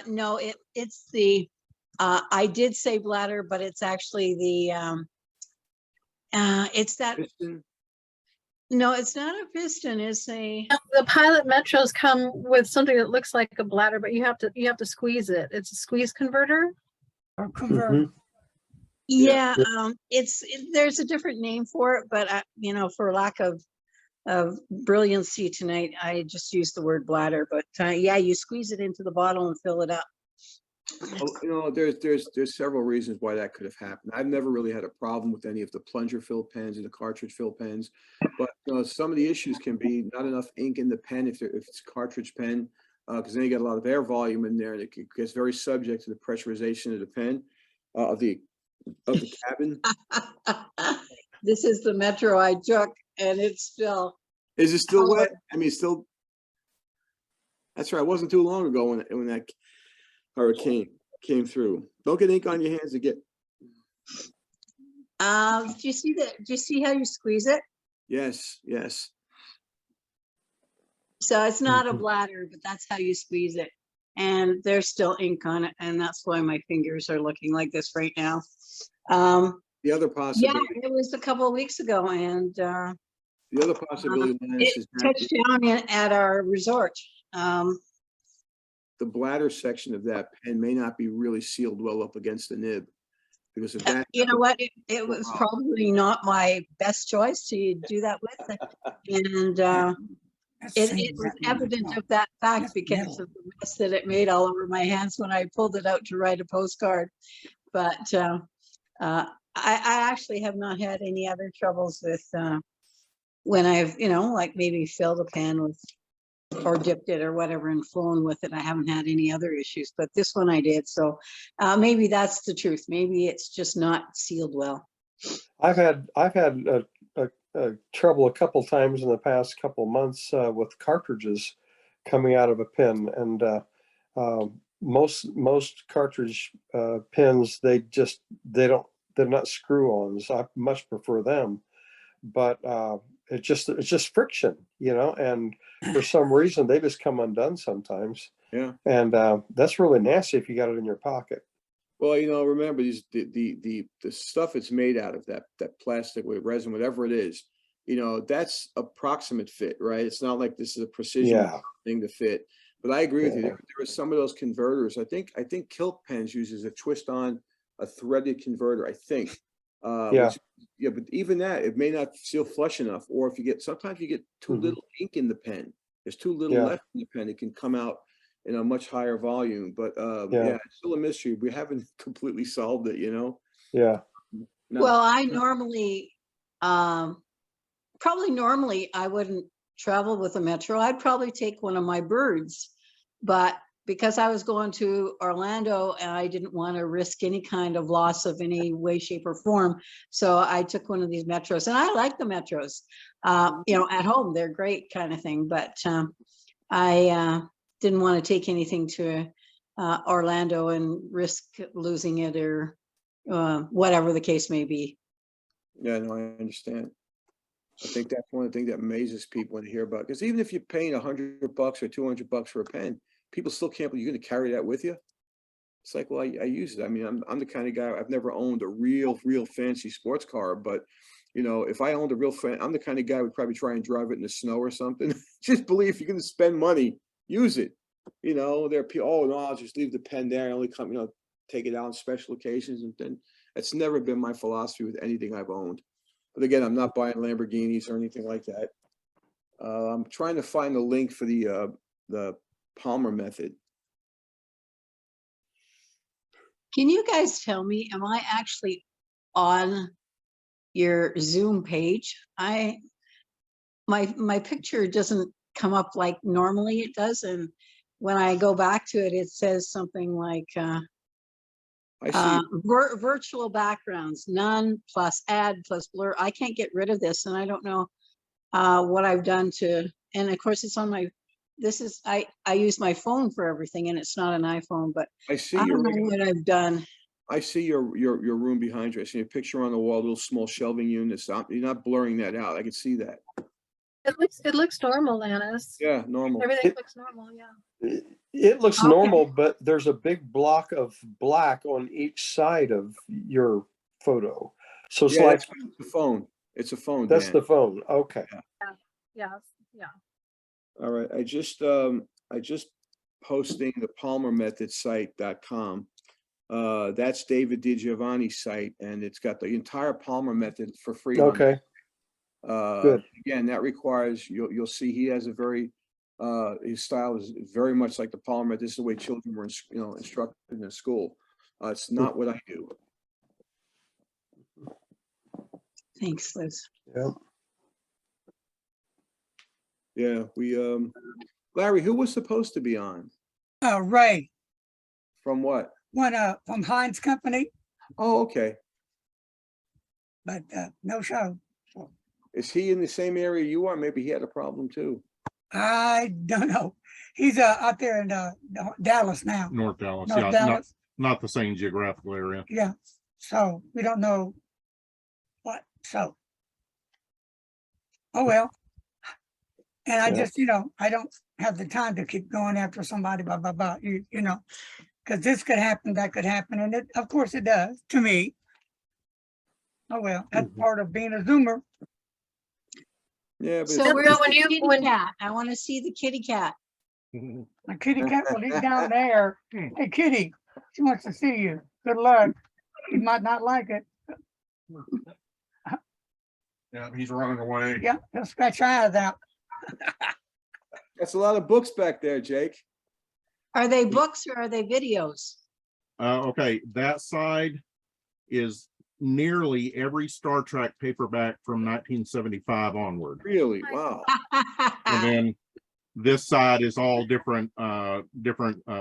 No, it's the, I did say bladder, but it's actually the, it's that, Piston? no, it's not a piston, it's a, The Pilot Metros come with something that looks like a bladder, but you have to squeeze it. It's a squeeze converter. Or convert. yeah, there's a different name for it, but you know, for lack of brilliancy tonight, I just used the word bladder. But yeah, you squeeze it into the bottle and fill it up. Well, you know, there's several reasons why that could have happened. I've never really had a problem with any of the plunger fill pens and the cartridge fill pens. But some of the issues can be not enough ink in the pen if it's a cartridge pen, because then you get a lot of air volume in there and it gets very subject to the pressurization of the pen, of the cabin. This is the Metro I took and it's still, Is it still How- wet? I mean, still. That's right. It wasn't too long ago when that hurricane came through. Don't get ink on your hands again. do you see that? Do you see how you squeeze it? Yes, yes. So it's not a Mhm. bladder, but that's how you squeeze it. And there's still ink on it. And that's why my fingers are looking like this right now. The other Yeah, possibility, it was a couple of weeks ago and the other possibility, Lance, it is that touched down at our resort. the bladder section of that pen may not be really sealed well up against the nib. Because if that, You know what? It was probably not my best choice to do that with. And That's it same was writing on the evident top. of that fact That's because metal. of the mess that it made all over my hands when I pulled it out to write a postcard. But I actually have not had any other troubles with when I've, like maybe filled a pen with or dipped it or whatever and flown with it. I haven't had any other issues, but this one I did. So maybe that's the truth. Maybe it's just not sealed well. I've had trouble a couple times in the past couple months with cartridges coming out of a pen, and most cartridge pens they're not screw-ons. I much prefer them, but it's just friction, and for some reason they just come undone sometimes, yeah. and that's really nasty if you got it in your pocket. Well, remember the stuff it's made out of, that plastic with resin, whatever it is, that's approximate fit, right? It's not like this is a precision Yeah. thing to fit. But I agree with you. Yeah. There are some of those converters. I think Kilt Pens uses a twist on a threaded converter, I think. Yeah. But even that, it may not seal flush enough. Or if sometimes you get too Mhm. little ink in the pen. There's too little Yeah. left in the pen. It can come out in a much higher volume. But Yeah. yeah, it's still a mystery. We haven't completely solved it, Yeah. No. Well, I normally, probably normally I wouldn't travel with a Metro. I'd probably take one of my birds, but because I was going to Orlando and I didn't want to risk any kind of loss of any way, shape or form. So I took one of these Metros and I like the Metros, at home, they're great kind of thing, but I didn't want to take anything to Orlando and risk losing it or whatever the case may be. Yeah, no, I understand. I think that's one of the things that amazes people when they hear about, because even if you're paying $100 or $200 for a pen, people still can't believe you're going to carry that with you. It's like, well, I use it. I mean, I'm the kind of guy, I've never owned a real fancy sports car, but if I owned a I'm the kind of guy who would probably try and drive it in the snow or something. Just believe if you're going to spend money, use it. There are people, oh no, I'll just leave the pen there. I only come, take it out on special occasions. And then that's never been my philosophy with anything I've owned. But again, I'm not buying Lamborghinis or anything like that. I'm trying to find the link for the Palmer method. Can you guys tell me, am I actually on your Zoom page? My picture doesn't come up like normally it does. And when I go back to it, it says something like I see. virtual backgrounds, none plus add plus blur. I can't get rid of this and I don't know what I've done to, and of course it's on my, I use my phone for everything and it's not an iPhone, but I see I don't your know what I've done. I see your room behind you. I see a picture on the wall, little small shelving units. You're not blurring that out. I can see that. It looks normal, Lannis. Yeah, normal. Everything looks normal, yeah. It looks Okay. normal, but there's a big block of black on each side of your photo. So it's Yeah, like, that's the phone. It's a phone, that's Dan. the phone. Okay. Yeah. All right. I just posting the palmermethod.site.com. That's David DiGiovanni's site, and it's got the entire Palmer method for free. Okay. Good. Again, that requires, you'll see he has a very His style is very much like the polymer. This is the way children were, instructed in their school. It's not what I do. Thanks, Liz. Yeah. Yeah, Larry, who was supposed to be on? Ray, From what? one, from Heinz Company, Oh, okay. but, no show. Is he in the same area you are? Maybe he had a problem too. I don't know. He's, out there in, Dallas now, North Dallas, North yeah, Dallas. not the same geographical area. Yeah, so we don't know what, so. Oh, well. And I Yeah. just, I don't have the time to keep going after somebody, blah, blah, blah, because this could happen, that could happen, and of course it does to me. Oh, well, that's Mhm. part of being a Zoomer. Yeah, but So it's- where's when the you- kitty when- cat? I want to see the kitty cat. My kitty cat, well, he's down there. Hey, kitty, she wants to see you. Good luck. You might not like it. Yeah, he's running away. Yeah, he'll scratch your eyes out. that's a lot of books back there, Jake. Are they books or are they videos? Okay, that side is nearly every Star Trek paperback from 1975 onward. Really? Wow. And then this side is all different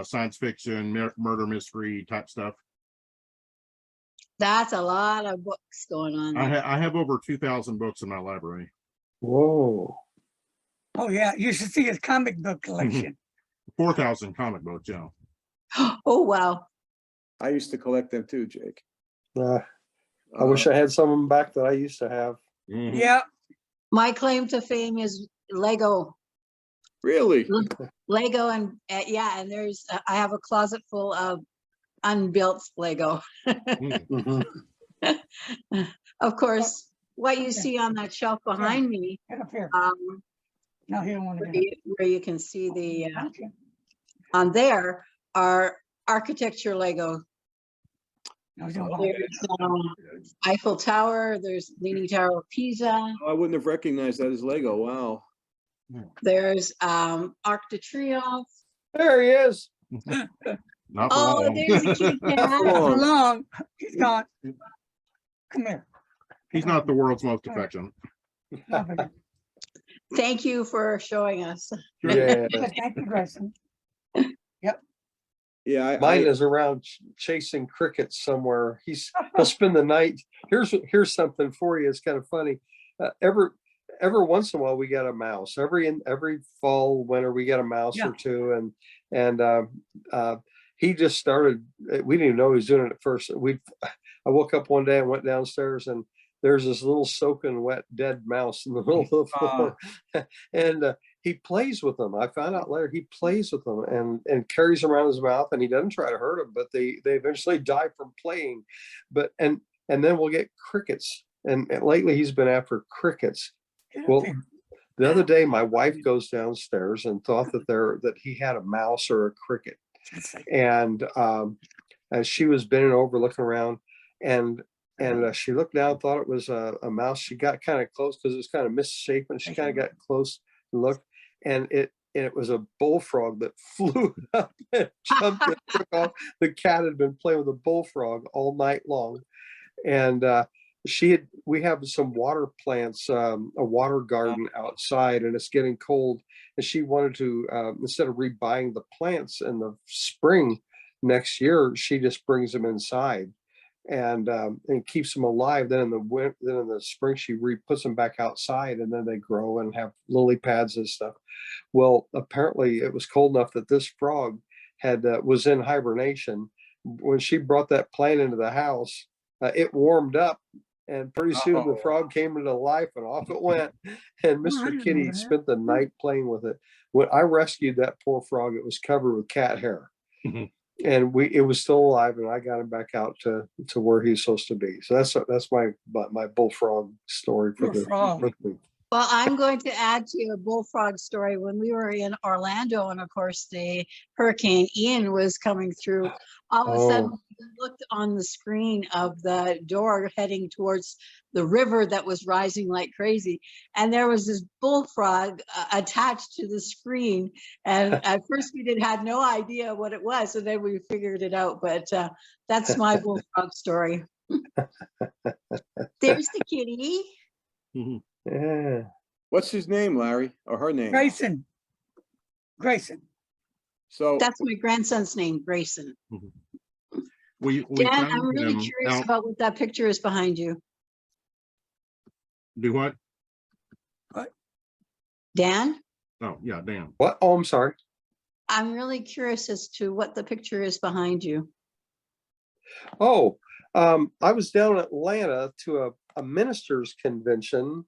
science fiction, murder mystery type stuff. That's a lot of books going on there. I have over 2,000 books in my library. Whoa. Oh, yeah, you should see his comic book collection. 4,000 comic books, yeah. Oh, wow. I used to collect them too, Jake. I wish I had some of them back that I used to have. Mhm. Yeah, My claim to fame is Lego. Really? Lego and yeah, and I have a closet full of unbuilt Lego. Mhm. Of course, what you see on that shelf behind me, get up here. No, he don't want to where get you can see the, up. on there are architecture Lego. No, he don't want to. There's Eiffel Tower, there's Leaning Tower of Pisa, I wouldn't have recognized that as Lego. Wow. there's Arc de Triomphe. There he is. Not for Oh, long. there's a kitty Not cat. for Not for long. long. He's gone. Come here. He's not the world's most affectionate. Thank you for showing us. Yeah. Thank you, Grayson. Yeah, Mine is around chasing crickets somewhere. He'll spend the night. Here's something for you. It's kind of funny. Every once in a while we get a mouse. Every fall, winter we get a mouse Yeah. or two, and he just started. We didn't even know he was doing it at first. I woke up one day and went downstairs, and there's this little soaking wet dead mouse in the middle of the floor, and he plays with them. I found out later he plays with them and carries them around his mouth, and he doesn't try to hurt them, but they eventually die from playing. But and then we'll get crickets, and lately he's been after crickets. Get up Well, here. the other day my wife goes downstairs and thought that he had a mouse or a cricket, and as she was bending over looking around, and she looked down, thought it was a mouse. She got kind of close because it was kind of misshapen. She kind of got close and looked, and it was a bullfrog that flew up and jumped and took off. The cat had been playing with a bullfrog all night long, and we have some water plants, a water garden outside, and it's getting cold, and she wanted to instead of rebuying the plants in the spring next year, she just brings them inside and keeps them alive. Then in the spring she puts them back outside, and then they grow and have lily pads and stuff. Well, apparently it was cold enough that this frog was in hibernation. When she brought that plant into the house, it warmed up, and pretty soon the frog came into life and off it went. And I Mr. didn't know Kitty that. spent the night playing with it. When I rescued that poor frog, it was covered with cat hair. And it was still alive, and I got him back out to where he's supposed to be. So that's my bullfrog story for the week. Well, I'm going to add to your bullfrog story. When we were in Orlando, and of course the Hurricane Ian was coming through, all of a sudden we looked on the screen of the door heading towards the river that was rising like crazy. And there was this bullfrog attached to the screen. And at first we had no idea what it was. And then we figured it out. But that's my bullfrog story. There's the kitty. Mhm. Yeah. What's his name, Larry, or her name? Grayson. Grayson. So That's my grandson's name, Grayson. We Dan, found I'm really him curious out. about what that picture is behind you. Do what? Dan, Oh, yeah, Dan. What? Oh, I'm sorry. I'm really curious as to what the picture is behind you. Oh, I was down in Atlanta to a ministers convention.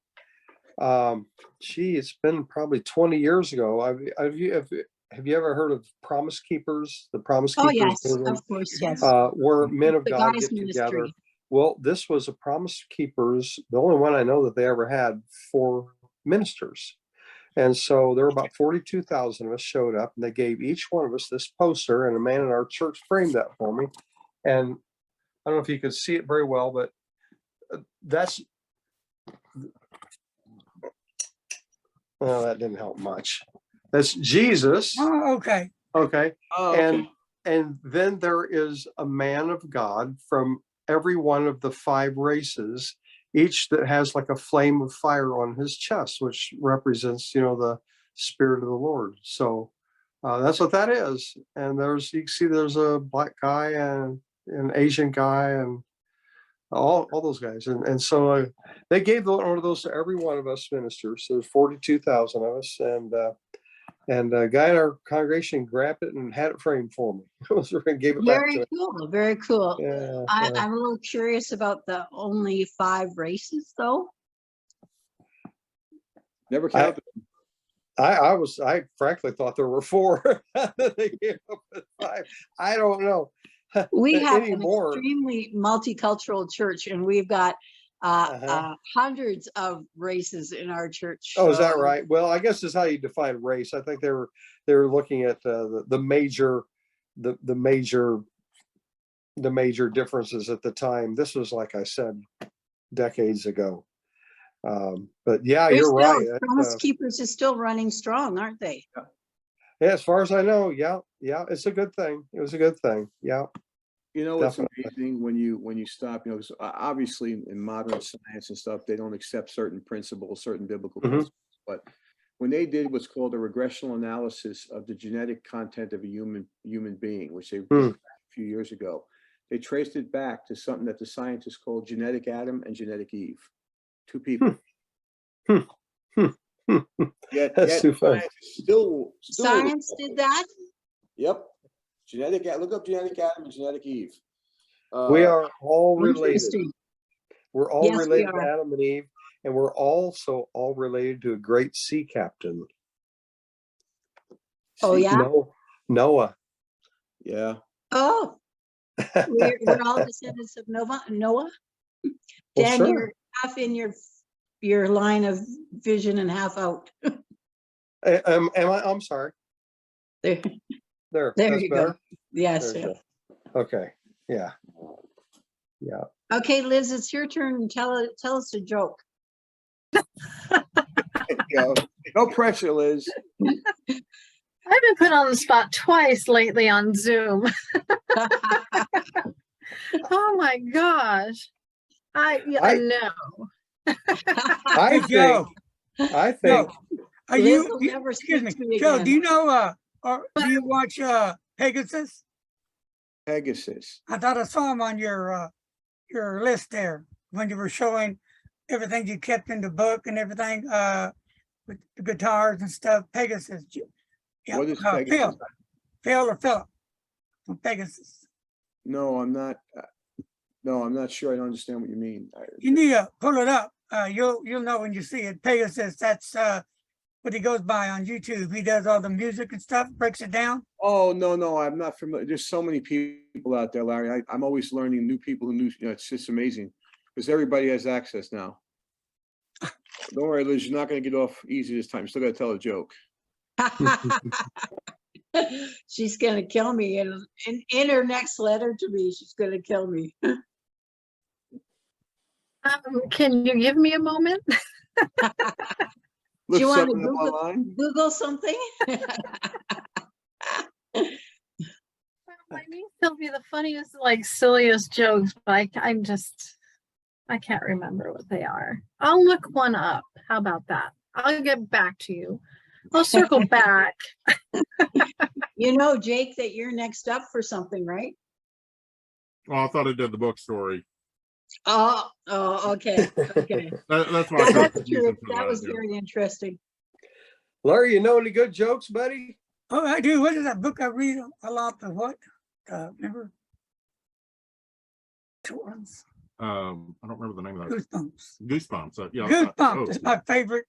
It's been probably 20 years ago. Have you ever heard of Promise Keepers? The Promise Oh, Keepers yes, movement? of course, yes. Where men of The God guys get together. ministry. Well, this was a Promise Keepers, the only one I know that they ever had for ministers. And so there were about 42,000 of us showed up, and they gave each one of us this poster, and a man in our church framed that for me. And I don't know if you could see it very well, but that's, well, that didn't help much. That's Jesus. Oh, okay. Okay. oh, okay. And then there is a man of God from every one of the 5 races, each that has like a flame of fire on his chest, which represents, the Spirit of the Lord. So that's what that is. And you can see there's a black guy and an Asian guy and all those guys. And so they gave one of those to every one of us ministers. So there's 42,000 of us. And a guy in our congregation grabbed it and had it framed for me. Gave it back to Very me. cool, very cool. Yeah, I'm a little curious about the only 5 races, though. Never counted. I frankly thought there were 4. They came up with 5. I don't know. We have an anymore. extremely multicultural church, and we've got Uh-huh. hundreds of races in our church. Oh, is that So, right? Well, I guess is how you define race. I think they were looking at the major differences at the time. This was, like I said, decades ago. But yeah, they're you're still- right. Promise Keepers is still running strong, aren't they? Yeah, as far as I know, yeah, it's a good thing. It was a good thing. Yeah. It's Definitely. amazing when you stop, 'cause obviously in modern science and stuff, they don't accept certain principles, certain biblical Mhm. principles. But when they did what's called a regressional analysis of the genetic content of a human being, which they did a few years ago, they traced it back to something that the scientists called genetic Adam and genetic Eve. 2 people. Yet That's too funny. science is still Science did that? Yep. Look up genetic Adam and genetic Eve. We are all related. Interesting. We're all Yes, we related to are. Adam and Eve, and we're also all related to a great sea captain. Oh, yeah? Noah. Yeah. Oh, we're all descendants of Noah. Well, Dan, sure. you're half in your line of vision and half out. Am I? I'm sorry. There, There. there That's you better. go. Yes. There you go. Okay. Yeah. Yeah. Okay, Liz, it's your turn. Tell us a joke. No pressure, Liz. I've been put on the spot twice lately on Zoom. Oh my gosh. I know. I Joe, think. are Liz you, will you- never excuse speak me, to me Joe, again. do you know, or do you watch Pegasus? Pegasus. I thought I saw him on your list there when you were showing everything you kept in the book and everything, with the guitars and stuff. Pegasus. Yeah, What is Pegasus? Phil or Philip from Pegasus. No, I'm not. No, I'm not sure. I don't understand what you mean. You need to pull it up. You'll know when you see it. Pegasus. That's what he goes by on YouTube. He does all the music and stuff, breaks it down. Oh, no, I'm not familiar. There's so many people out there, Larry. I'm always learning new people who knew, it's just amazing because everybody has access now. Don't worry, Liz, you're not going to get off easy this time. You're still got to tell a joke. She's gonna kill me in her next letter to me. She's gonna kill me. Can you give me a moment? Do you Look want to something up Google, online. Google something? My niece tells me the funniest, like silliest jokes, but I can't remember what they are. I'll look one up. How about that? I'll get back to you. I'll circle back. You know, Jake, that you're next up for something, right? Well, I thought I did the book story. Oh, okay, okay. That's why. Yeah, I felt that's confused true. for That was yeah. very interesting. Larry, you know any good jokes, buddy? Oh, I do. What is that book I read a lot? The what? Remember? Two ones. I don't remember the name of that. Goosebumps. Goosebumps. Yeah. Goosebumps is my favorite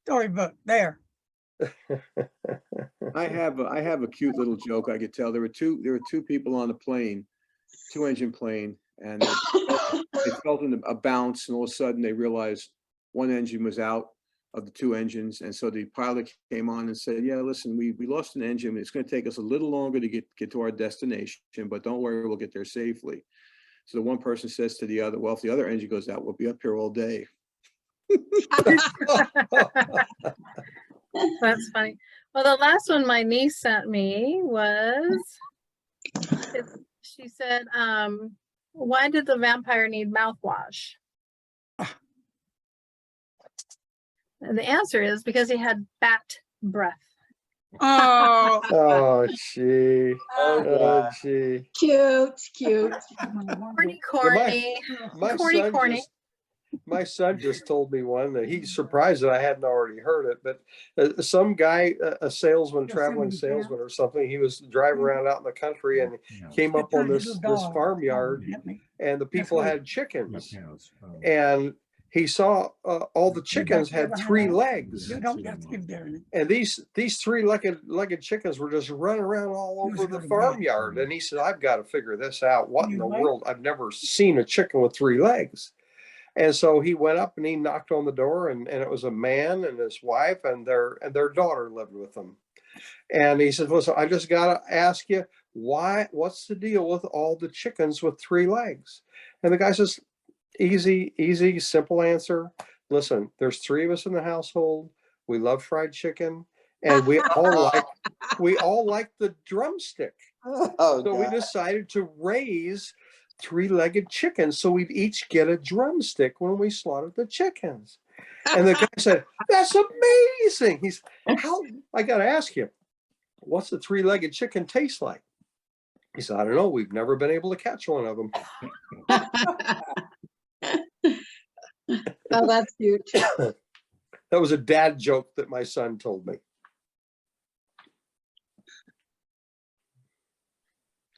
storybook. There. I have a cute little joke I could tell. There were two people on a plane, 2-engine plane, and they felt a bounce, and all of a sudden they realized one engine was out of the 2 engines, and so the pilot came on and said, "Yeah, listen, we lost an engine. It's going to take us a little longer to get to our destination, but don't worry, we'll get there safely." So the one person says to the other, "Well, if the other engine goes out, we'll be up here all day." That's funny. Well, the last one my niece sent me was, she said, why did the vampire need mouthwash? And the answer is because he had bat breath. Oh, Oh, gee. Oh, Oh, gee. Cute, cute. Corny, corny, My corny, son corny. just, my son just told me one that he's surprised that I hadn't already heard it, but some guy, a salesman, traveling salesman or something, he was driving around out in the country and came up on this farmyard, and the people had chickens, and he saw all the chickens had 3 legs, and these 3-legged chickens were just running around all over the farmyard. And he said, "I've got to figure this out. What in the world? I've never seen a chicken with 3 legs." And so he went up and he knocked on the door, and it was a man and his wife and their daughter lived with them. And he said, "Listen, I just got to ask you, what's the deal with all the chickens with 3 legs?" And the guy says, easy, simple answer. "Listen, there's 3 of us in the household. We love fried chicken, and we all like the drumstick. So we decided to raise 3-legged chickens, so we'd each get a drumstick when we slaughtered the chickens." And the guy said, "That's amazing." He's, I got to ask you, what's the 3-legged chicken taste like? He said, "I don't know. We've never been able to catch one of them." Oh, that's cute. That was a dad joke that my son told me.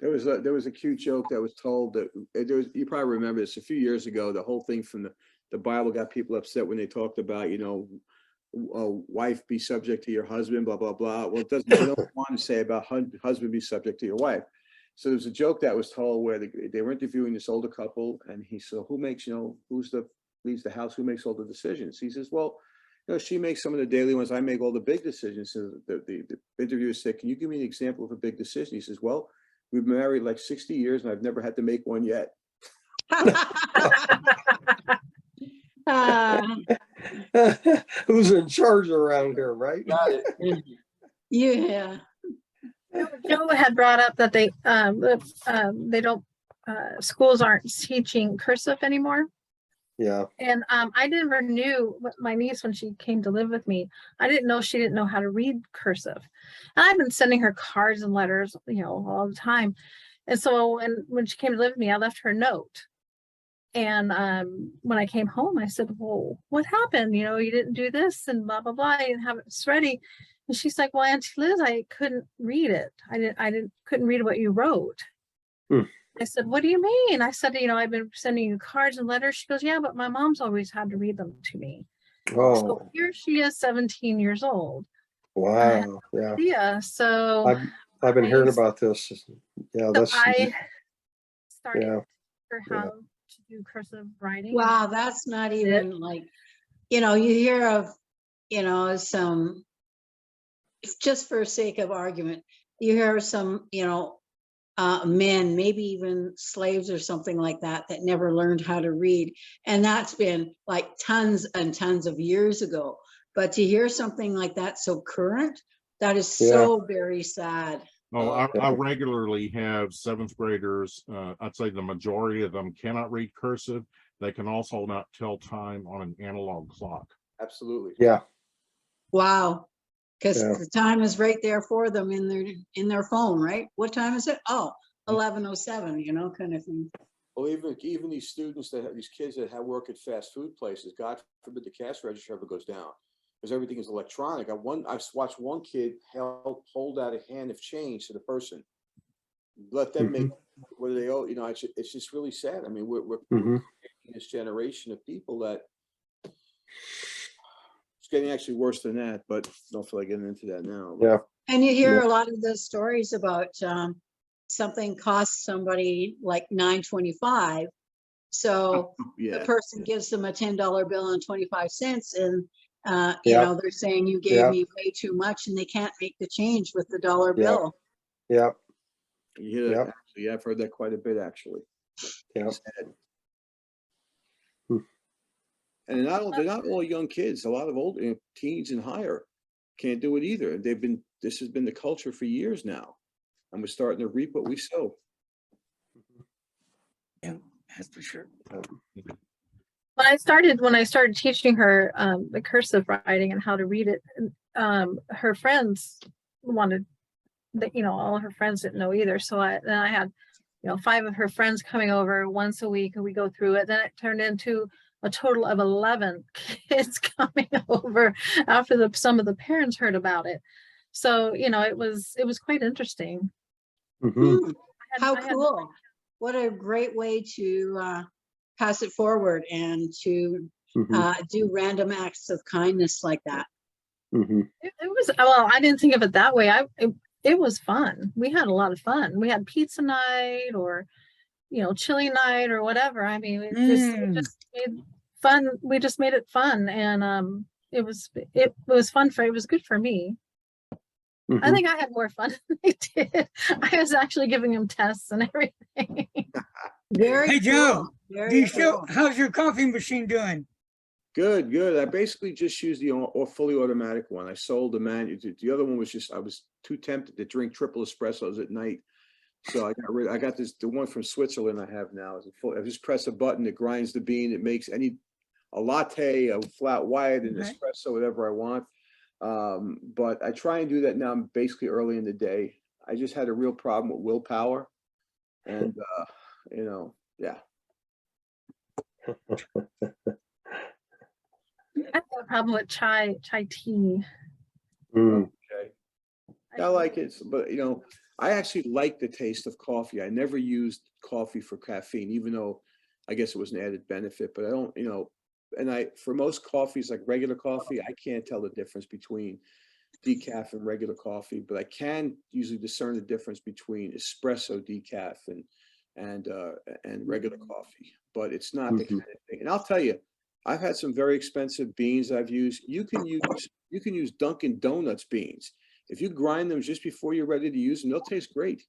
There was a cute joke that was told that you probably remember this a few years ago. The whole thing from the Bible got people upset when they talked about, wife be subject to your husband, blah, blah, blah. Well, they don't want to say about husband be subject to your wife. So there was a joke that was told where they were interviewing this older couple, and he said, "Who makes, leaves the house, who makes all the decisions?" He says, "Well, she makes some of the daily ones. I make all the big decisions." So the interviewer said, "Can you give me an example of a big decision?" He says, "Well, we've been married like 60 years and I've never had to make one yet." Who's in charge around here, right? Yeah. Joe had brought up that they don't, schools aren't teaching cursive anymore. Yeah. And I never knew, my niece, when she came to live with me, I didn't know she didn't know how to read cursive. And I've been sending her cards and letters, all the time. And so when she came to live with me, I left her a note. And when I came home, I said, "Well, what happened? You didn't do this and blah, blah, blah. I didn't have it ready." And she's like, "Well, Auntie Liz, I couldn't read it. Couldn't read what you wrote." I said, "What do you mean?" I said, "I've been sending you cards and letters." She goes, "Yeah, but my mom's always had to read them to me." Oh, so here she is, 17 years old. wow. Yeah. Yeah. So I've been hearing about this. Yeah, that's, I started yeah. for how to do cursive writing. Wow, that's not even like, you hear of, some, just for sake of argument, you hear some, men, maybe even slaves or something like that, that never learned how to read. And that's been like tons and tons of years ago. But to hear something like that so current, that is so very sad. Oh, I regularly have seventh graders. I'd say the majority of them cannot read cursive. They can also not tell time on an analog clock. Absolutely. Yeah. Wow. Because Yeah. the time is right there for them in their phone, right? What time is it? Oh, 11:07, kind of thing. Well, even these students these kids that work at fast food places, God forbid the cash register ever goes down, because everything is electronic. I watched one kid hold out a hand of change to the person, let them make what they owe. It's just really sad. I mean, we're this generation of people that it's getting actually worse than that, but don't feel like getting into that now. Yeah. And you hear a lot of the stories about something costs somebody like $9.25. So the person gives them a $10 bill and 25 cents, and they're saying you gave me way too much, and they can't make the change with the dollar bill. Yeah. Yeah, actually, I've heard that quite a bit actually. Yeah. And they're not all young kids. A lot of old teens and higher can't do it either. This has been the culture for years now, and we're starting to reap what we sow. Yeah, that's for sure. When I started teaching her the cursive writing and how to read it, her friends wanted that, all her friends didn't know either. So then I had, 5 of her friends coming over once a week, and we go through it. Then it turned into a total of 11 kids coming over after some of the parents heard about it. So, it was quite interesting. How cool. What a great way to pass it forward and to do random acts of kindness like that. It was, well, I didn't think of it that way. It was fun. We had a lot of fun. We had pizza night, or chili night, or whatever. I mean, it just made fun. We just made it fun, and it was fun it was good for me. I think I had more fun than they did. I was actually giving them tests and everything. Very Hey, Joe, Very cool. how's your coffee machine doing? Good, good. I basically just used the fully automatic one. I sold the manual. The other one was I was too tempted to drink triple espressos at night. So I got the one from Switzerland I have now. I just press a button, it grinds the bean, it makes a latte, a flat white, an espresso, whatever I want. But I try and do that now basically early in the day. I just had a real problem with willpower. And, yeah. I have a problem with chai tea. Okay. I like it, but I actually like the taste of coffee. I never used coffee for caffeine, even though I guess it was an added benefit, but I don't, and for most coffees, like regular coffee, I can't tell the difference between decaf and regular coffee, but I can usually discern the difference between espresso decaf and regular coffee, but it's not the kind of thing. And I'll tell you, I've had some very expensive beans I've used. You can use Dunkin' Donuts beans. If you grind them just before you're ready to use them, they'll taste great.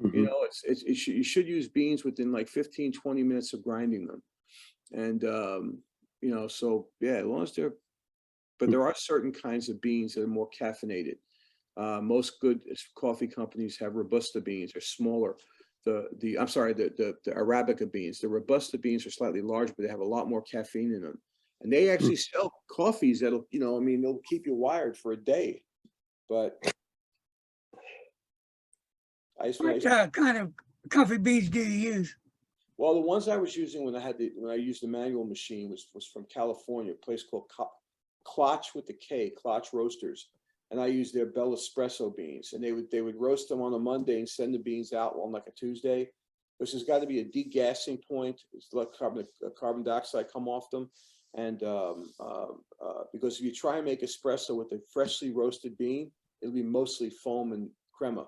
You should use beans within like 15, 20 minutes of grinding them. And, so yeah, as long as but there are certain kinds of beans that are more caffeinated. Most good coffee companies have Robusta beans. They're smaller. The Arabica beans. The Robusta beans are slightly larger, but they have a lot more caffeine in them. And they actually sell coffees that'll, they'll keep you wired for a day. But What kind of coffee beans do you use? Well, the ones I was using when I used the manual machine was from California, a place called Klotch with the K, Klotch Roasters, and I used their Bell Espresso beans, and they would roast them on a Monday and send the beans out on like a Tuesday. There's got to be a degassing point. It's let carbon dioxide come off them, and because if you try and make espresso with a freshly roasted bean, it'll be mostly foam and crema.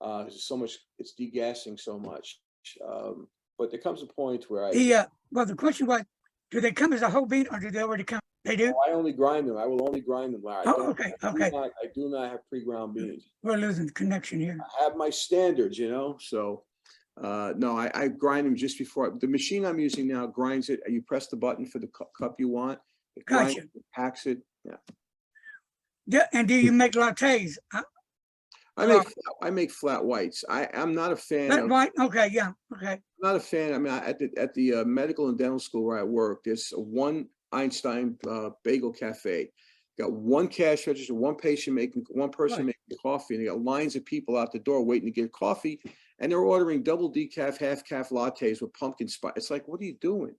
It's degassing so much. But there comes a point where well, the question was, do they come as a whole bean, or do they already come They do? I only grind them. I will only grind them, Larry. Oh, okay, okay. I do not have pre-ground beans. We're losing connection here. I have my standards, so, no, I grind them just before, the machine I'm using now grinds it. You press the button for the cup you want. It grinds Gotcha. it, packs it. Yeah. And do you make lattes? I make flat whites. I'm not a fan Flat of, white? Okay, yeah, okay. not a fan. I mean, at the medical and dental school where I work, there's one Einstein bagel cafe. Got one cash register, one person making coffee, and they got lines of people out the door waiting to get coffee, and they're ordering double decaf, half calf lattes with pumpkin spice. It's like, what are you doing?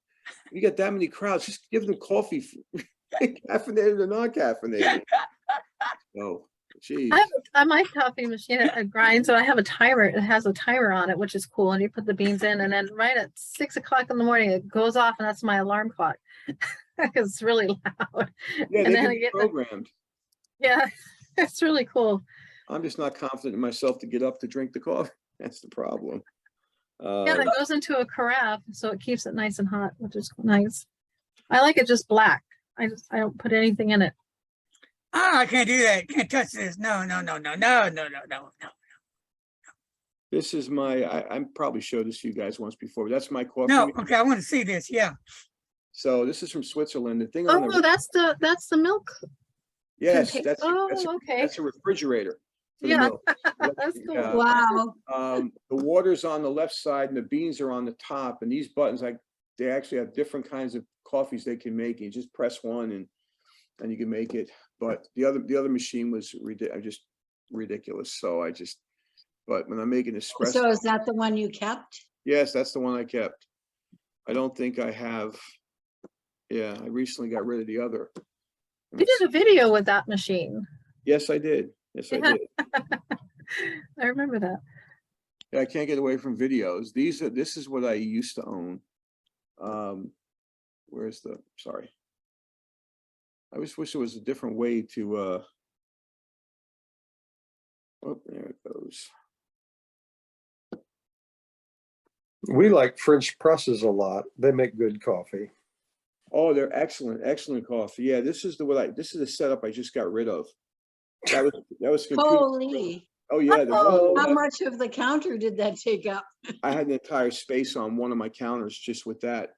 You got that many crowds, just give them coffee, caffeinated or non-caffeinated. Oh, geez. I have my coffee machine it grinds, so I have a timer. It has a timer on it, which is cool. And you put the beans in, and then right at 6 o'clock in the morning, it goes off, and that's my alarm clock. Because it's really loud. Yeah, And they then can I be get programmed. Yeah, it's really cool. I'm just not confident in myself to get up to drink the coffee. That's the problem. Yeah, it goes into a carafe, so it keeps it nice and hot, which is nice. I like it just black. I don't put anything in it. Oh, I can't do that. Can't touch this. No, no, no, no, no, no, no, no, no. This is my, I probably showed this to you guys once before, but that's my coffee. No, okay, I want to see this. Yeah. So this is from Switzerland. The thing on Oh, the, that's the milk. yes, contain- that's okay. that's a refrigerator. for the Yeah, milk. that's cool. Yeah. Wow. The water's on the left side and the beans are on the top, and these buttons, they actually have different kinds of coffees they can make. You just press one and you can make it. But the other machine was just ridiculous. So but when I'm making espresso. So is that the one you kept? Yes, that's the one I kept. I don't think I have. Yeah, I recently got rid of the other. You did a video with that machine. Yes, I did. Yes, I did. I remember that. Yeah, I can't get away from videos. This is what I used to own. Sorry. I just wish there was a different way to, oh, there it goes. We like French presses a lot. They make good coffee. Oh, they're excellent, excellent coffee. Yeah, this is the setup I just got rid of. That was computer. Holy, Oh yeah, how much of the counter did that take up? I had an entire space on one of my counters just with that.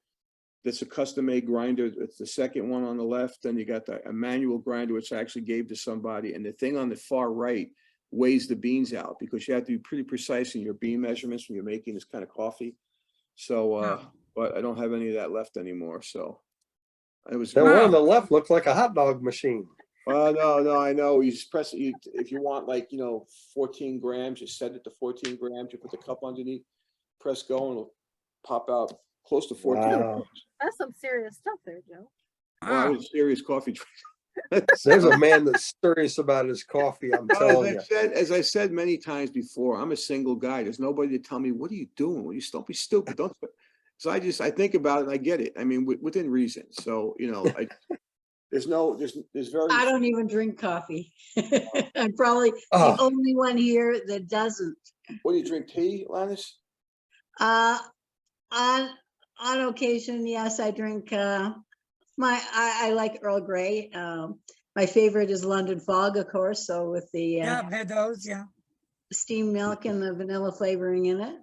That's a custom-made grinder. It's the second one on the left. Then you got a manual grinder, which I actually gave to somebody. And the thing on the far right weighs the beans out because you have to be pretty precise in your bean measurements when you're making this kind of coffee. So, but I don't have any of that left anymore. So it was. That one on the left looked like a hot dog machine. No, I know. You just press it. If you want 14 grams, you set it to 14 grams. You put the cup underneath, press go, and it'll pop out close to 14 grams. That's some serious stuff there, Joe. Well, I was a serious coffee drinker. There's a man that's serious about his coffee, I'm telling you. As I said many times before, I'm a single guy. There's nobody to tell me, what are you doing? Well, don't be stupid. Don't. So I think about it and I get it. I mean, within reason. So, there's very. I don't even drink coffee. I'm probably the only one here that doesn't. What do you drink, tea, Lannis? On occasion, yes, I drink. I like Earl Grey. My favorite is London Fog, of course. So with the Yeah, I've had those. Yeah. steamed milk and the vanilla flavoring in it.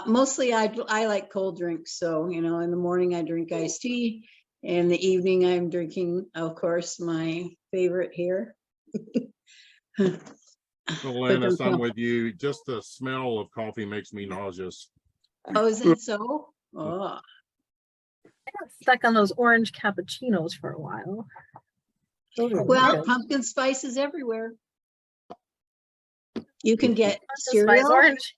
Mostly I like cold drinks. So, in the morning I drink iced tea. In the evening I'm drinking, of course, my favorite here. So Lannis, I'm with you. Just the smell of coffee makes me nauseous. Oh, is it so? Oh, I got stuck on those orange cappuccinos for a while. Those are well, good. pumpkin spice is everywhere. You can get Spice orange.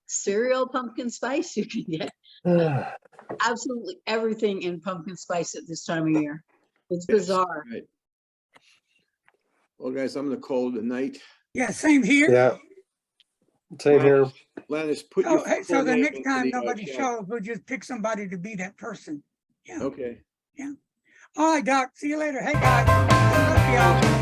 cereal pumpkin spice. You can get absolutely everything in pumpkin spice at this time of year. It's bizarre. Right. Well, guys, I'm gonna call it a night. Yeah, same here. Yeah. Same here. Lannis, put Oh, your. hey, so full the name next into time the, nobody chat. shows, we'll just pick somebody to be that person. Okay. All right, Doc. See you later. Hey, guys. Good luck to y'all.